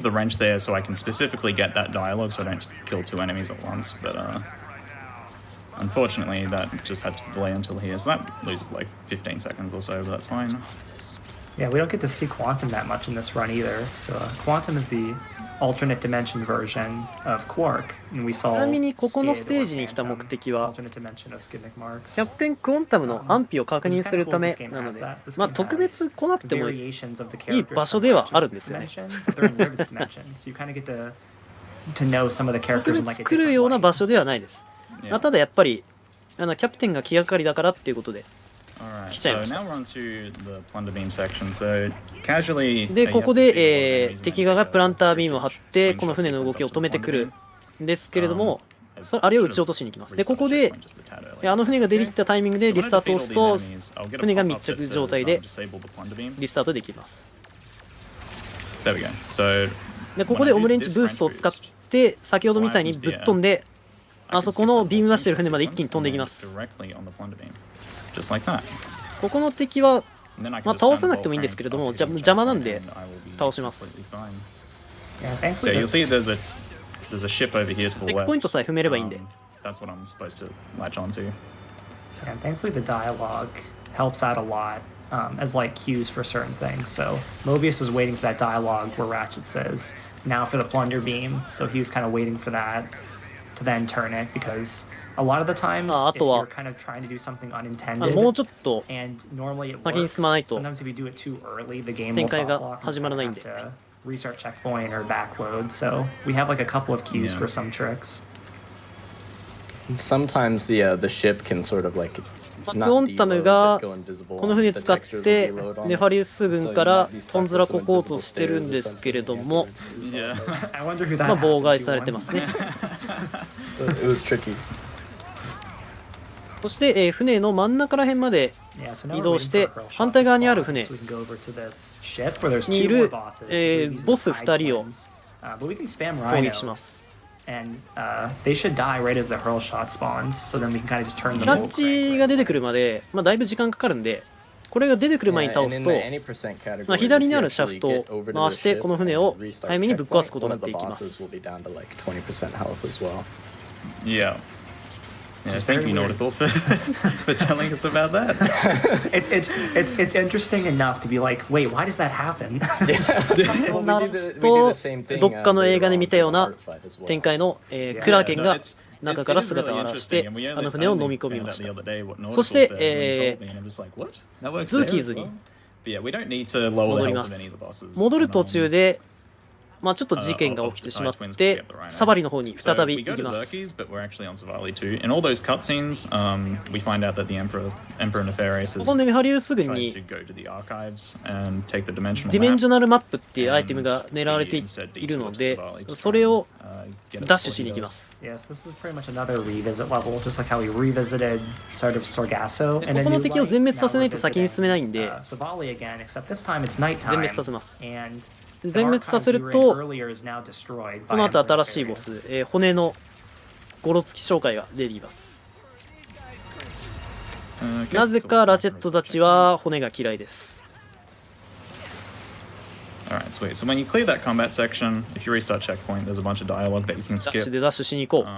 the wrench there so I can specifically get that dialogue so I don't kill two enemies at once, but unfortunately that just had to delay until here, so that loses like 15 seconds or so, but that's fine. Yeah, we don't get to see Quantum that much in this run either. So Quantum is the alternate dimension version of Quark, and we saw. ちなみにここのステージに来た目的はキャプテンクオンタムの安否を確認するためなので、特別来なくてもいい場所ではあるんですよね。特別来るような場所ではないです。ただやっぱりキャプテンが気がかりだからっていうことで来ちゃいました。でここで、敵側がプランタービームを張ってこの船の動きを止めてくるんですけれどもあれを撃ち落としに行きます。でここで船が出てきたタイミングでリスタートを押すと船が密着状態でリスタートできます。でここでオムレンジブーストを使って先ほどみたいにぶっ飛んであそこのビーム出してる船まで一気に飛んでいきます。ここの敵は、まあ、倒さなくてもいいんですけれども、邪魔なんで倒します。So you'll see there's a ship over here to チェ the ックポイン left. トさえ踏めればいいんで。That's what I'm supposed to latch onto. And thankfully the dialogue helps out a lot as like cues for certain things. So Mobius was waiting for that dialogue where Ratchet says, now for the plunder beam. So he was kind of waiting for that to then turn it because a lot of the times if you're kind of trying to do something unintended もうちょっと and normally it 先に works, 進まないと sometimes if you do it too early, the game 展 will 開 soft が lock 始 and まら you ないん have で。 to restart checkpoint or backload. So we have like a couple of cues Yeah. for some tricks. Sometimes the ship can sort of like クオンタムがこの船使ってネファリウス軍からトンズラここうとしてるんですけれども、I wonder who まあ that 妨 happened 害 to されてますね。 It was tricky. そして、船の真ん中ら辺まで Yeah, so now 移 we're 動 waiting し for て a pearl shot 反対側にある to 船 spawn, so we can go over to this ship where there's にい two more る、 bosses. We're using ボス side 2人を planes, but we can spam 攻 Rhino, 撃します。 and they should die right as the hurl shot spawns, so then we can kind of just turn ク them ラ all ッチが出てくるまで、まあ、だいぶ時間かかるんで、これが出てくる前に倒すと、まあ、左にあるシャフトを回してこの船を早めにぶっ壊すことができます。 Yeah. Yeah, thank you, Nautical, for telling us about that. It's interesting enough to be like, wait, why does that happen? 鳴らすとどっかの映画で見たような展開の、クラーケンが中から姿を現してあの船を飲み込みました。そして、ズーキーズに戻ります。戻る途中でまあちょっと事件が起きてしまって、サバリの方に再び行きます。このネファリウス軍にディメンジョナルマップっていうアイテムが狙われているので、それをダッシュしに行きます。 Yes, this is pretty much another revisit level, just like how we revisited sort of Sargasso. ここの敵を全滅させないと先に進めないんで、 Savali again, except this time it's nighttime. 全滅させます。 And 全滅させると、この後新しいボス、骨のゴロつき紹介が出てきます。なぜかラチェットたちは骨が嫌いです。 Alright, sweet. So when you clear that combat section, if you restart checkpoint, there's a bunch of dialogue that you can ダッシュ skip. でダッシュしに行こう。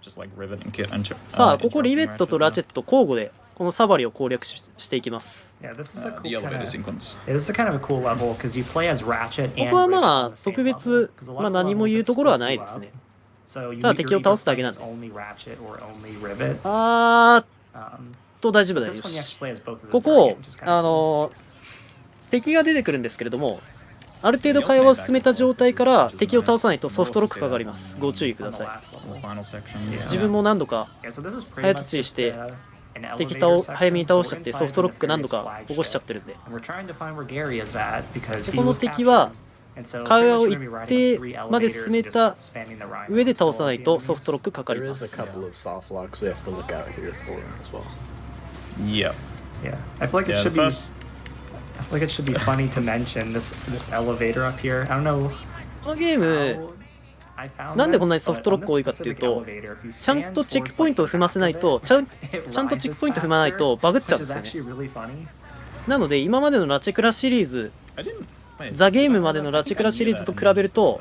Just like Rivet and Kit and さあ、ここリベットとラチェット交互でこのサバリを攻略していきます。 Yeah, this is a the cool kind elevator of, sequence. this is a kind of a cool level because you play as Ratchet こ and こは Rivet ま on あ the same 特 level. 別、 'Cause a ま lot あ of 何も levels 言う it's ところはない exclusive ですね。 So you ただ either 敵を倒すだけ play なん as で。 only Ratchet or only Rivet. 大丈夫だよ。 This one you actually play as both of them. ここ、敵が出てくるんですけれども、ある程度会話を進めた状態から敵を倒さないとソフトロックかかります。ご注意ください。自分も何度か早とちりして敵早めに倒しちゃってソフトロック何度か起こしちゃってるんで、この敵は会話を一定まで進めた上で倒さないとソフトロックかかります。 Yeah. Yeah, I feel like it Yeah, should the be. first. I feel like it should be funny to mention this elevator up here. I don't know. このゲーム how I found なんでこんなに this, ソフトロック多いかっていうと、 but on this specific elevator, if you ちゃんと stand チェックポイントを踏ませないと、ちゃんとチェックポイント踏まないとバグっちゃうんですよね。 which is actually really funny. なので今までのラチェクラシリーズ、 I didn't. Wait, ザ・ゲームまでのラチェクラシリーズと比べると、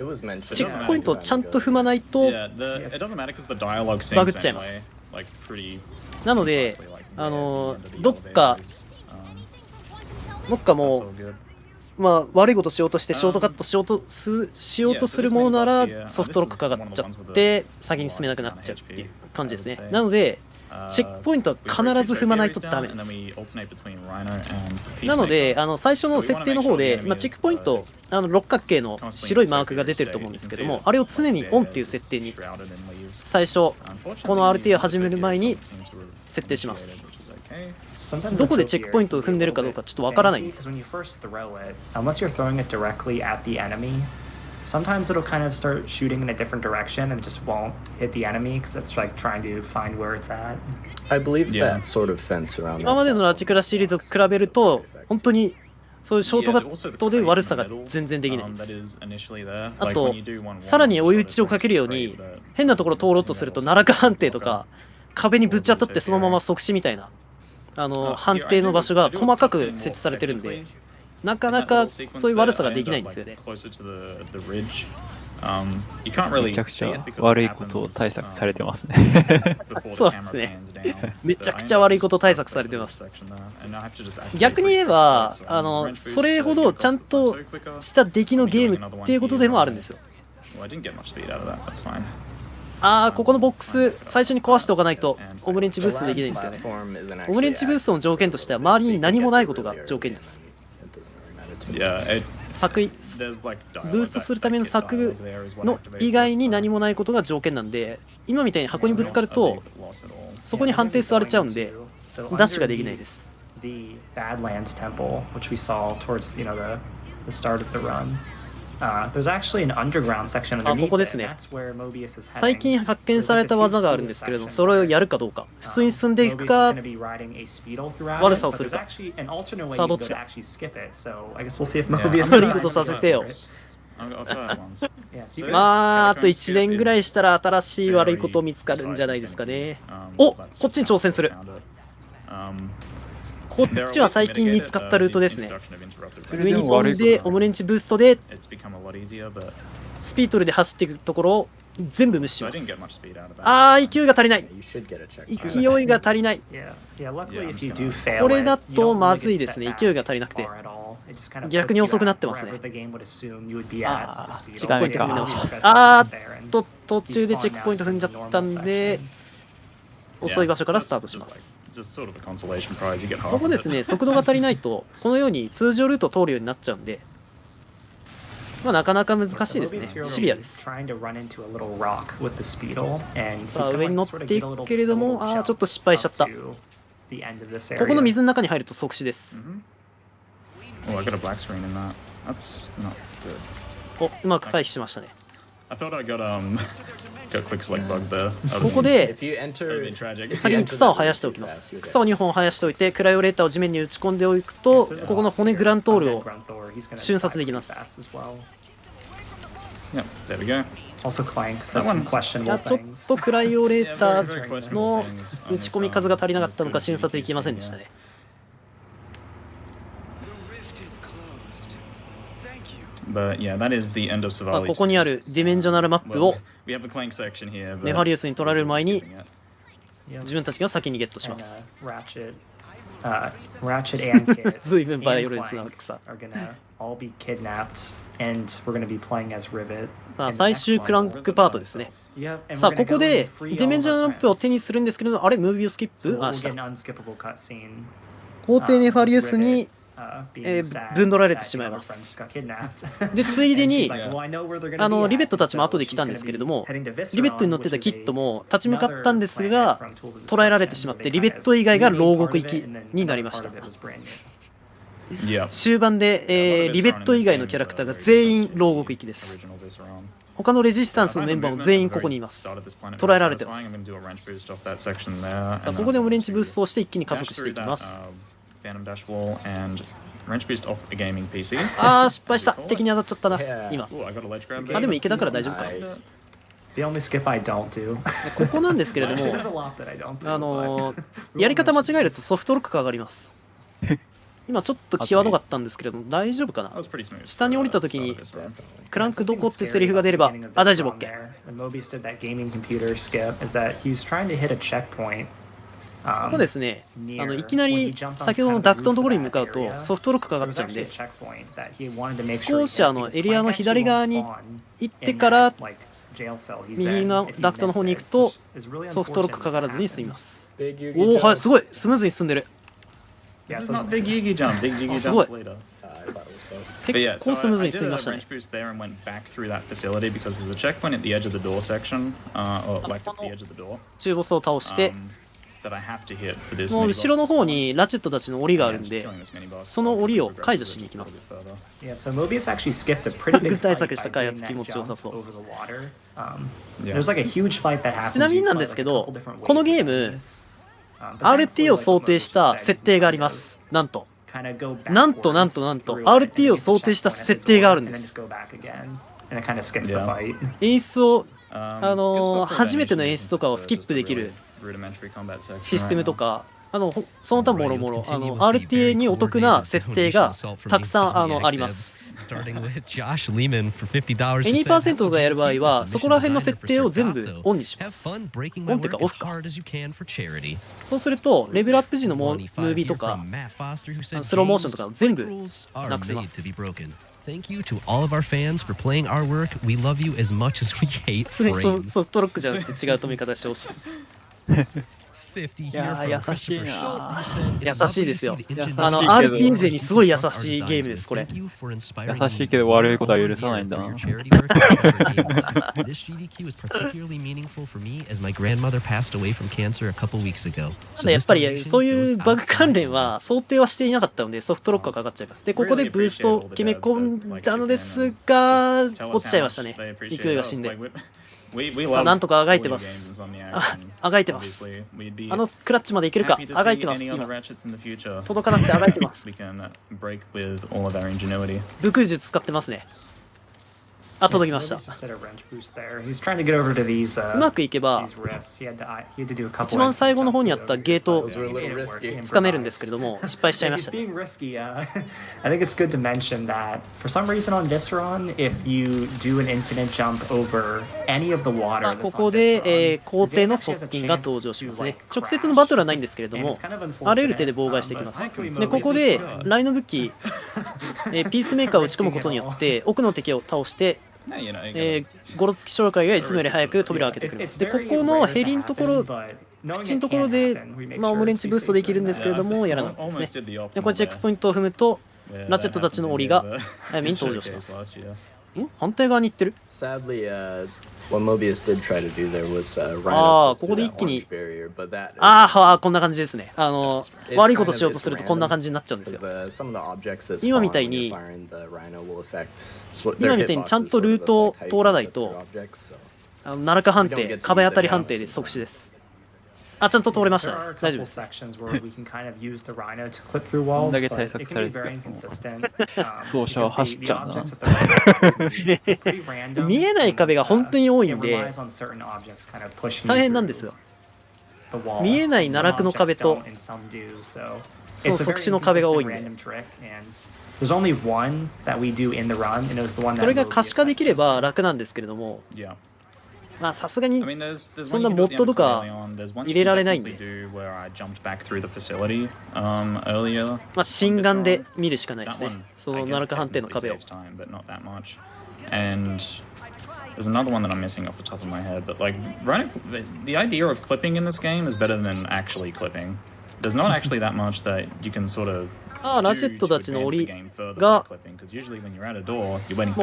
チェックポイントをちゃんと踏まないと、 Yeah, it doesn't matter because the dialogue バグ syncs っちゃいま anyway. す。 Like pretty. なので、 precisely, like, どっかも all good. う、まあ、悪いことしようとしてショートカットしようとするものならソフトロックかかっちゃって先に進めなくなっちゃうっていう感じですね。なのでチェックポイントは必ず踏まないとダメです。なので最初の設定の方で、チェックポイント六角形の白いマークが出てると思うんですけども、あれを常にオンっていう設定に最初この RTA を始める前に設定します。どこでチェックポイントを踏んでるかどうかちょっとわからない。 Because when you first throw it, unless you're throwing it directly at the enemy, sometimes it'll kind of start shooting in a different direction and it just won't hit the enemy because it's like trying to find where it's at. I believe that sort of fence around 今までのラチクラシリーズと比べると本当にそういうショートカットで悪さが全然できないんです。あと、さらに追い打ちをかけるように、変なところ通ろうとすると、奈落判定とか、壁にぶち当たってそのまま即死みたいな、判定の場所が細かく設置されてるんで、なかなかそういう悪さができないんですよね。めちゃくちゃ悪いことを対策されてますね。そうですね。めちゃくちゃ悪いこと対策されてます。逆に言えば、それほどちゃんとした出来のゲームっていうことでもあるんですよ。ここのボックス最初に壊しておかないとオムレンチブーストできないんですよね。オムレンチブーストの条件としては周りに何もないことが条件です。柵ブーストするための柵の以外に何もないことが条件なんで、今みたいに箱にぶつかるとそこに判定されちゃうんでダッシュができないです。ここですね。最近発見された技があるんですけれども、それをやるかどうか、普通に進んでいくか、悪さをするか。さあ、どっちだ？悪いことさせてよ。あと1年ぐらいしたら新しい悪いこと見つかるんじゃないですかね。お、こっちに挑戦する。こっちは最近見つかったルートですね。上に飛んでオムレンチブーストでスピートルで走っていくところを全部無視します。勢いが足りない。勢いが足りない。これだとまずいですね。勢いが足りなくて逆に遅くなってますね。チェックポイント踏み直します。途中でチェックポイント踏んじゃったんで遅い場所からスタートします。ここですね、速度が足りないとこのように通常ルートを通るようになっちゃうんで、なかなか難しいですね。シビアです。さあ、上に乗っていくけれども、ちょっと失敗しちゃった。ここの水の中に入ると即死です。うまく回避しましたね。ここで先に草を生やしておきます。草を2本生やしておいてクライオレーターを地面に打ち込んでおくと、ここの骨グラントールを瞬殺できます。ちょっとクライオレーターの打ち込み数が足りなかったのか瞬殺できませんでしたね。ここにあるディメンジョナルマップをネファリウスに取られる前に自分たちが先にゲットします。ずいぶんバイオレンスな草。最終クランクパートですね。さあ、ここでディメンジョナルマップを手にするんですけれど、あれ、ムービーをスキップした。皇帝ネファリウスにぶんどられてしまいます。で、ついでにリベットたちも後で来たんですけれども、リベットに乗ってたキットも立ち向かったんですが捕らえられてしまって、リベット以外が牢獄行きになりました。終盤で、リベット以外のキャラクターが全員牢獄行きです。他のレジスタンスのメンバーも全員ここにいます。捕らえられてます。ここでもレンチブーストをして一気に加速していきます。失敗した。敵に当たっちゃったな今。でも池だから大丈夫か。ここなんですけれども、やり方間違えるとソフトロックが上がります。今ちょっと際どかったんですけれども大丈夫かな。下に降りた時にクランクどこってセリフが出れば大丈夫 OK。ここですね、いきなり先ほどのダクトのところに向かうとソフトロックかかっちゃうんで、少しエリアの左側に行ってから右のダクトの方に行くとソフトロックかからずに済みます。はい、すごいスムーズに進んでる。すごい結構スムーズに進みましたね。中ボスを倒してもう後ろの方にラチェットたちの檻があるんで、その檻を解除しに行きます。軍対策した開発気持ちよさそう。ちなみになんですけど、このゲームRT を想定した設定があります。なんとなんと RT を想定した設定があるんです。演出を初めての演出とかをスキップできるシステムとか、その他もろもろRTA にお得な設定がたくさんあります。2% とかやる場合はそこら辺の設定を全部オンにします。オンっていうかオフか。そうするとレベルアップ時のムービーとかスローモーションとかを全部なくせます。Thank you to all of our fans for playing our work. We love you as much as we hate ソ frames. フトロックじゃなくて違う止め方してほしい。いやー優しいな。優しいですよ。RT 勢にすごい優しいゲームです、これ。優しいけど悪いことは許さないんだな。This GDQ is particularly meaningful for me as my grandmother passed away from cancer a couple weeks ago. ただやっぱりそういうバグ関連は想定はしていなかったのでソフトロックがかかっちゃいます。で、ここでブーストを決め込んだのですが、落ちちゃいましたね。勢いが死んで。さあ、なんとかあがいてます。あがいてます。クラッチまでいけるか。あがいてます。今届かなくてあがいてます。武空術使ってますね。あ、届きました。うまくいけば一番最後の方にあったゲートをつかめるんですけれども失敗しちゃいましたね。I think it's good to mention that for some reason on this run, if you do an infinite jump over any of the water, ここで皇帝の側近が登場しますね。直接のバトルはないんですけれども、あらゆる手で妨害してきます。で、ここでライノ武器、ピースメーカーを打ち込むことによって奥の敵を倒してゴロつき紹介がいつもより早く扉を開けてくれます。で、ここのヘリのところ、口のところで、オムレンチブーストできるんですけれども、やらなかったですね。で、これチェックポイントを踏むと、ラチェットたちの檻が早めに登場します。反対側に行ってる？ああ、ここで一気に。こんな感じですね。悪いことしようとするとこんな感じになっちゃうんですよ。今みたいにちゃんとルートを通らないと、奈落判定、壁当たり判定で即死です。あ、ちゃんと通れましたね。大丈夫です。こんだけ対策されてて、走者は走っちゃうな。見えない壁が本当に多いんで、大変なんですよ。見えない奈落の壁と、その即死の壁が多いんで。これが可視化できれば楽なんですけれども、まあさすがにそんなモッドとか入れられないんで、まあ心眼で見るしかないですね。その奈落判定の壁を。There's another one that I'm missing off the top of my head, but like the idea of clipping in this game is better than actually clipping. There's not actually that much that you can sort of ラチェットたちの檻が追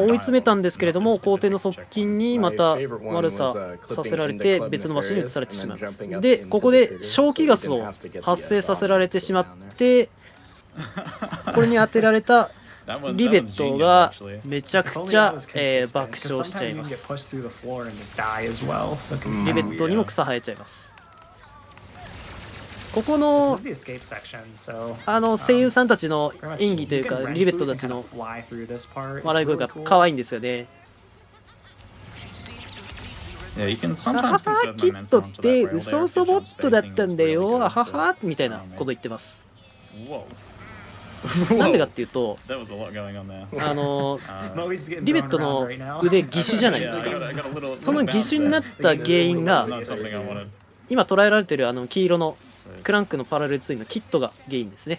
い詰めたんですけれども、皇帝の側近にまた悪ささせられて別の場所に移されてしまいます。で、ここで消気ガスを発生させられてしまって、これに当てられたリベットがめちゃくちゃ爆笑しちゃいます。リベットにも草生えちゃいます。ここの声優さんたちの演技というかリベットたちの笑い声が可愛いんですよね。キッドってウソウソボットだったんだよ、あははみたいなこと言ってます。なんでかっていうと、リベットの腕義手じゃないですか。その義手になった原因が今捉えられている黄色のクランクのパラレルツインのキットが原因ですね。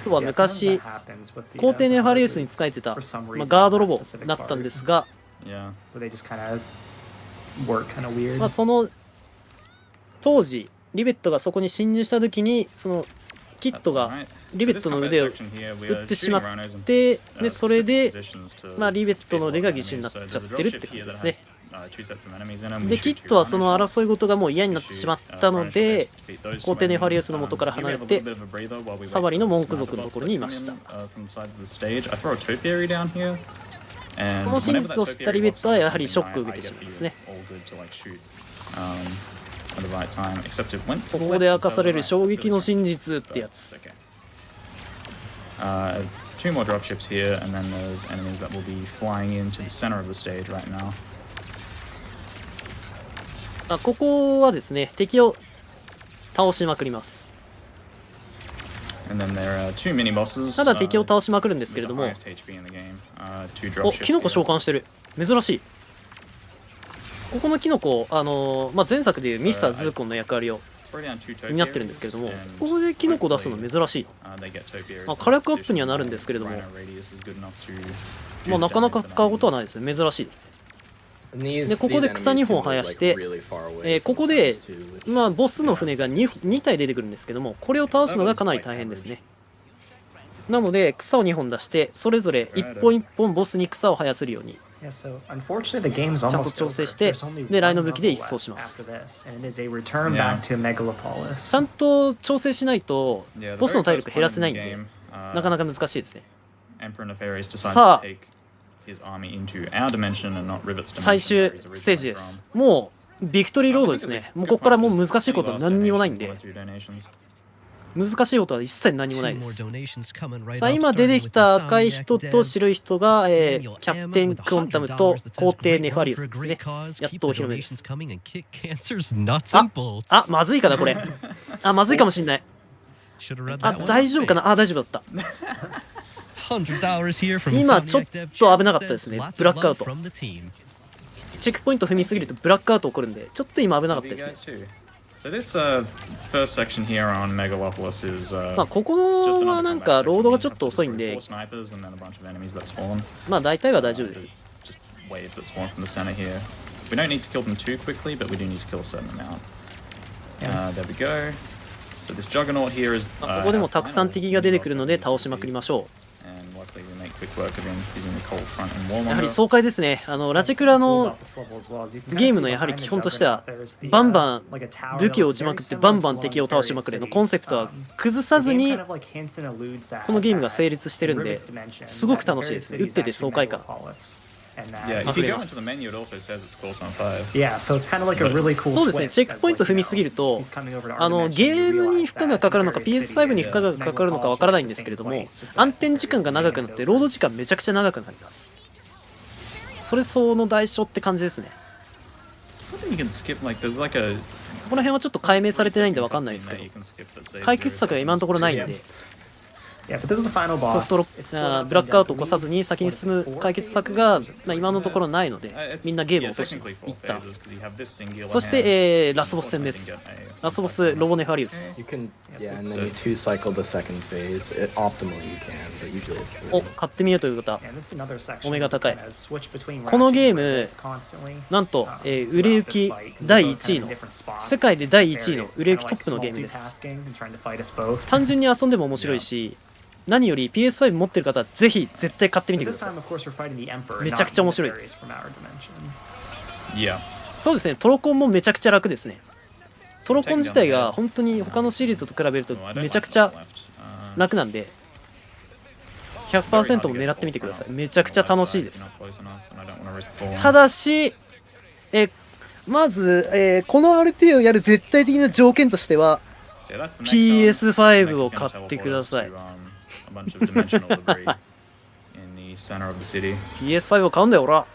は昔、皇帝ネファリウスに使えてた、ガードロボだったんですが、その当時、リベットがそこに侵入したときに、そのキットがリベットの腕を打ってしまって、でそれで、リベットの腕が義手になっちゃってるって感じですね。で、キットはその争い事がもう嫌になってしまったので、皇帝ネファリウスの元から離れて、サバリの文句族のところにいました。この真実を知ったリベットはやはりショックを受けてしまいますね。ここで明かされる衝撃の真実ってやつ。Two more dropships here, and then there's enemies that will be flying into the center of the stage right now. ここはですね、敵を倒しまくります。And then there are two mini bosses. ただ敵を倒しまくるんですけれども、お、キノコ召喚してる。珍しい。ここのキノコ、前作でいうミスターズーコンの役割を担ってるんですけれども、ここでキノコを出すの珍しい。火力アップにはなるんですけれども、なかなか使うことはないですね。珍しいですね。で、ここで草2本生やして、ここで、ボスの船が 2体出てくるんですけども、これを倒すのがかなり大変ですね。なので、草を2本出して、それぞれ1本1本ボスに草を生やせるように、ちゃんと調整して、で、ライの武器で一掃します。ちゃんと調整しないと、ボスの体力減らせないんで、なかなか難しいですね。さあ、最終ステージです。もうビクトリーロードですね。もうここからもう難しいことは何にもないんで、難しいことは一切何もないです。さあ、今出てきた赤い人と白い人が、キャプテンクオンタムと皇帝ネファリウスですね。やっとお披露目です。まずいかなこれ。まずいかもしんない。大丈夫かな。大丈夫だった。今ちょっと危なかったですね。ブラックアウト。チェックポイント踏みすぎるとブラックアウト起こるんで、ちょっと今危なかったですね。ここはなんかロードがちょっと遅いんで、大体は大丈夫です。ここでもたくさん敵が出てくるので倒しまくりましょう。やはり爽快ですね。ラチェクラのゲームのやはり基本としては、バンバン武器を撃ちまくってバンバン敵を倒しまくれのコンセプトは崩さずにこのゲームが成立してるんで、すごく楽しいです。打ってて爽快感。そうですね、チェックポイント踏みすぎると、ゲームに負荷がかかるのか PS5 に負荷がかかるのかわからないんですけれども、暗転時間が長くなってロード時間めちゃくちゃ長くなります。それ相応の代償って感じですね。ここら辺はちょっと解明されてないんでわかんないですけど、解決策が今のところないんで、ソフトロック、ブラックアウトを起こさずに先に進む解決策が今のところないので、みんなゲームを落とします。一旦。そして、ラスボス戦です。ラスボス、ロボネファリウス。買ってみようという方、お目が高い。このゲーム、なんと、売れ行き第1位の、世界で第1位の売れ行きトップのゲームです。単純に遊んでも面白いし、何より PS5 持ってる方はぜひ絶対買ってみてください。めちゃくちゃ面白いです。そうですね、トロコンもめちゃくちゃ楽ですね。トロコン自体が本当に他のシリーズと比べるとめちゃくちゃ楽なんで、100% も狙ってみてください。めちゃくちゃ楽しいです。ただし、まず、この RTA をやる絶対的な条件としては PS5 を買ってください。PS5 を買うんだよ、俺は。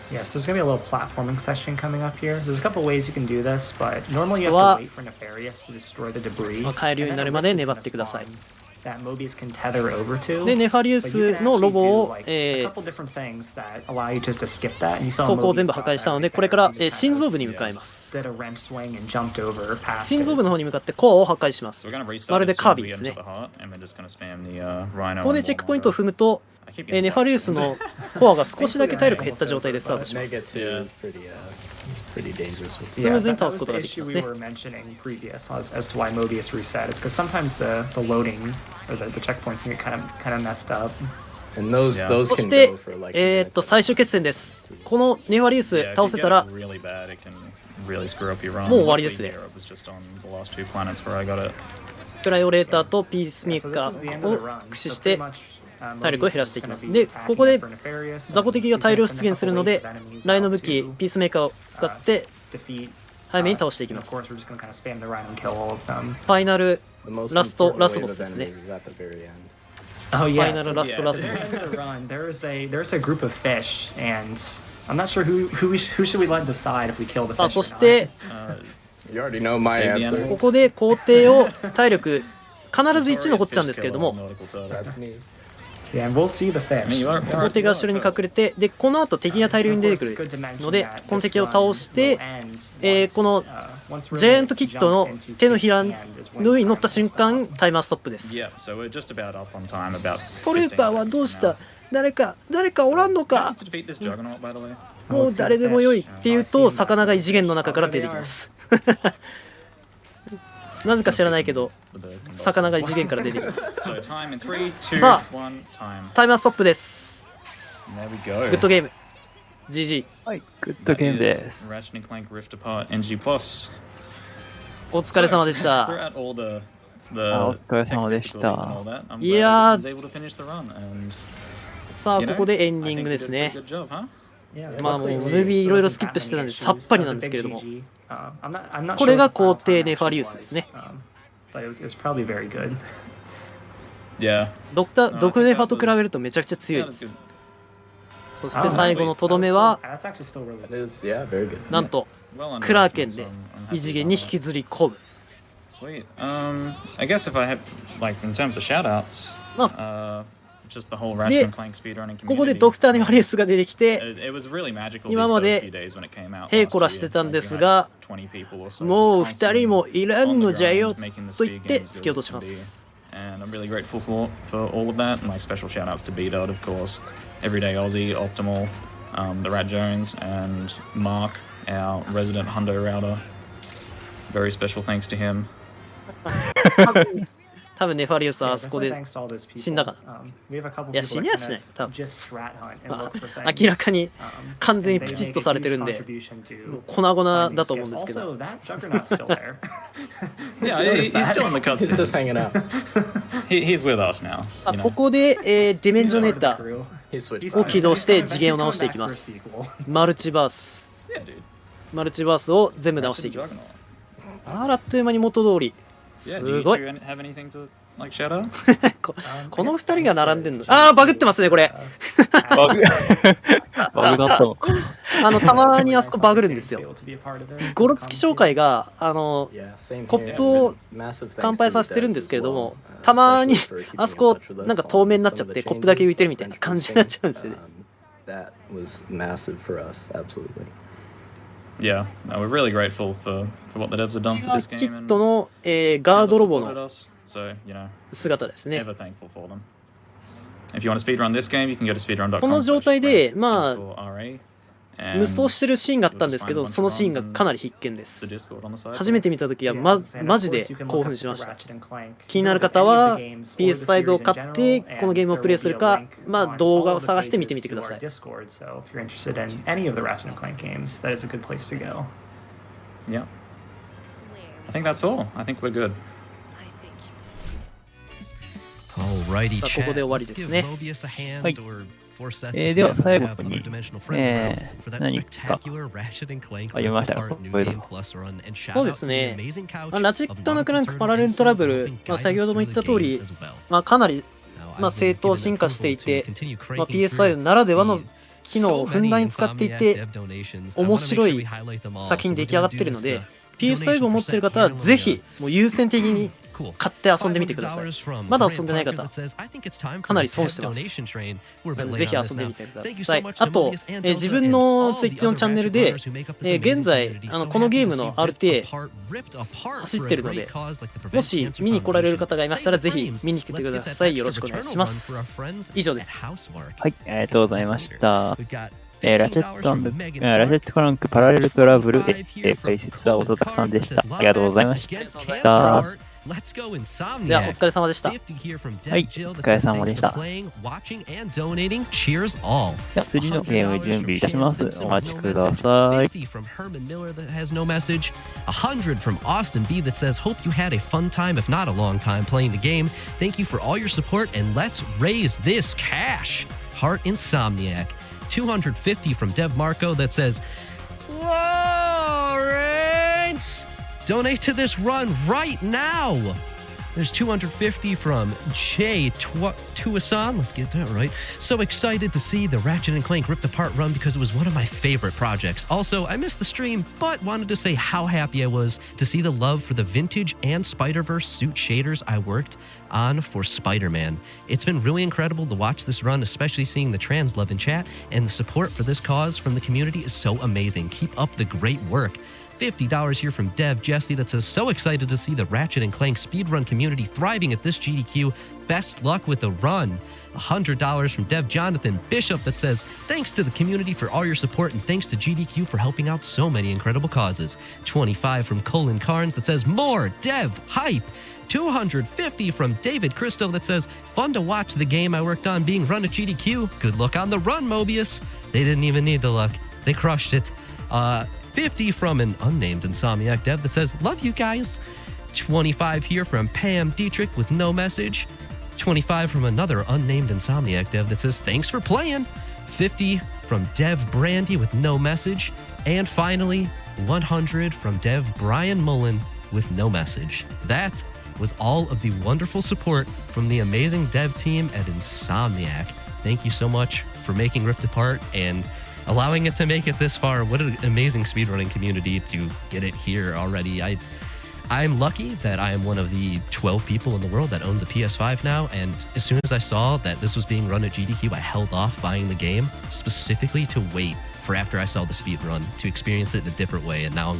Yes, there's gonna be a little platforming section coming up here. There's a couple ways you can do this, but normally you have to wait for Nefarious to destroy the debris. 買えるようになるまで粘ってください。That mobius can tether over to. で、ネファリウスのロボを、装甲を全部破壊したので、これから、心臓部に向かいます。心臓部の方に向かってコアを破壊します。まるでカービィですね。ここでチェックポイントを踏むと、ネファリウスのコアが少しだけ体力減った状態でスタートします。スムーズに倒すことができますね。そして、最終決戦です。このネファリウス倒せたら、もう終わりですね。プライオレーターとピースメーカーを駆使して体力を減らしていきます。で、ここで雑魚敵が大量出現するので、ライの武器、ピースメーカーを使って早めに倒していきます。ファイナルラストボスですね。Oh yeah, yeah, so so yeah, at the end of the run, there's a group of fish, and I'm not sure who should we let decide if we kill the fish. そして、You already know my answer. ここで皇帝を体力必ず1残っちゃうんですけれども、 Yeah, and we'll see the fish. 皇帝が後ろに隠れて、でこの後敵が大量に出てくるので、この敵を倒して、このジャイアントキッドの手のひらの上に乗った瞬間、タイマーストップです。トルーパーはどうした？誰かおらんのか？もう誰でもよいって言うと、魚が異次元の中から出てきます。なぜか知らないけど、魚が異次元から出てきます。さあ、タイマーストップです。グッドゲーム。GG。はい、グッドゲームです。お疲れ様でした。お疲れ様でした。いやー、さあ、ここでエンディングですね。まあもうムービーいろいろスキップしてたんでさっぱりなんですけれども、これが皇帝ネファリウスですね。毒ネファと比べるとめちゃくちゃ強いです。そして最後のとどめはなんとクラーケンで異次元に引きずり込む。まあで、ここでドクター・ネファリウスが出てきて、今までヘイコラしてたんですが、もう2人もいらんのじゃよと言って突き落とします。And I'm really grateful for all of that. And like special shout outs to B-Dot, of course, Everyday Aussie, Optimal, the Rat Jones, and Mark, our resident Hundo router. Very special thanks to him. 多分ネファリウスはあそこで死んだかな。いや、死にはしない。多分明らかに完全にプチッとされてるんで、粉々だと思うんですけど。Yeah, he's still in the cutscene. Just hanging out. He's with us now. ここで、ディメンジョネーターを起動して次元を直していきます。マルチバース。マルチバースを全部直していきます。あっという間に元通り。すごい。この2人が並んでんの。ああ、バグってますね、これ。バグだったの。たまにあそこバグるんですよ。ゴロつき紹介が、コップを乾杯させてるんですけれども、たまにあそこ、なんか透明になっちゃって、コップだけ浮いてるみたいな感じになっちゃうんですよね。Yeah, no, we're really grateful for what the devs have done for this game. キットの、ガードロボの姿ですね。Ever thankful for them. If you want to speedrun this game, you can go to speedrun.com. この状態で、まあ、無双してるシーンがあったんですけど、そのシーンがかなり必見です。初めて見たときはマジで興奮しました。気になる方は PS5 を買ってこのゲームをプレイするか、まあ動画を探して見てみてください。Yeah. I think that's all. I think we're good. ここで終わりですね。はい。では最後に、何かありましたか？そうですね。ラチェット&クランクパラレルトラブル、先ほども言った通り、かなり正当進化していて、PS5 ならではの機能をふんだんに使っていて、面白い作品出来上がっているので、PS5 を持っている方はぜひもう優先的に買って遊んでみてください。まだ遊んでない方、かなり損してます。ぜひ遊んでみてください。あと、自分の Twitch のチャンネルで、現在このゲームの RTA 走ってるので、もし見に来られる方がいましたらぜひ見に来てください。よろしくお願いします。以上です。はい、ありがとうございました。ラチェットクランクパラレルトラブル、解説はOZATAKUさんでした。ありがとうございました。Let's go では、お Insomniac. 疲れ様でした。 50 here from はい Dev Jill お that 疲れ says 様で thanks した for playing, watching, and donating. Cheers all. では次のゲーム準備いたします。 $100 お待ち from く No ださい。 Message, 50 from Herman Miller that has no message, 100 from Austin B that says, hope you had a fun time, if not a long time, playing the game. Thank you for all your support, and let's raise this cash. Heart Insomniac. 250 from Dev Marco that says, Lawrence, donate to this run right now. There's 250 from Jay Tuasan. Let's get that right. So excited to see the Ratchet & Clank Ripped Apart run because it was one of my favorite projects. Also, I missed the stream, but wanted to say how happy I was to see the love for the vintage and Spider-Verse suit shaders I worked on for Spider-Man. It's been really incredible to watch this run, especially seeing the trans love in chat, and the support for this cause from the community is so amazing. Keep up the great work. $50 here from Dev Jesse that says, so excited to see the Ratchet & Clank speedrun community thriving at this GDQ. Best luck with the run. $100 from Dev Jonathan Bishop that says, thanks to the community for all your support and thanks to GDQ for helping out so many incredible causes. 25 from Colin Carnes that says, more Dev hype. 250 from David Christo that says, fun to watch the game I worked on being run at GDQ. Good luck on the run, Mobius. They didn't even need the luck. They crushed it. 50 from an unnamed Insomniac dev that says, love you guys. 25 here from Pam Dietrich with no message. 25 from another unnamed Insomniac dev that says, thanks for playing. 50 from Dev Brandy with no message. And finally, 100 from Dev Brian Mullen with no message. That was all of the wonderful support from the amazing dev team at Insomniac. Thank you so much for making Ripped Apart and allowing it to make it this far. What an amazing speedrunning community to get it here already. I'm lucky that I am one of the 12 people in the world that owns a PS5 now, and as soon as I saw that this was being run at GDQ, I held off buying the game specifically to wait for after I saw the speedrun to experience it in a different way, and now I'm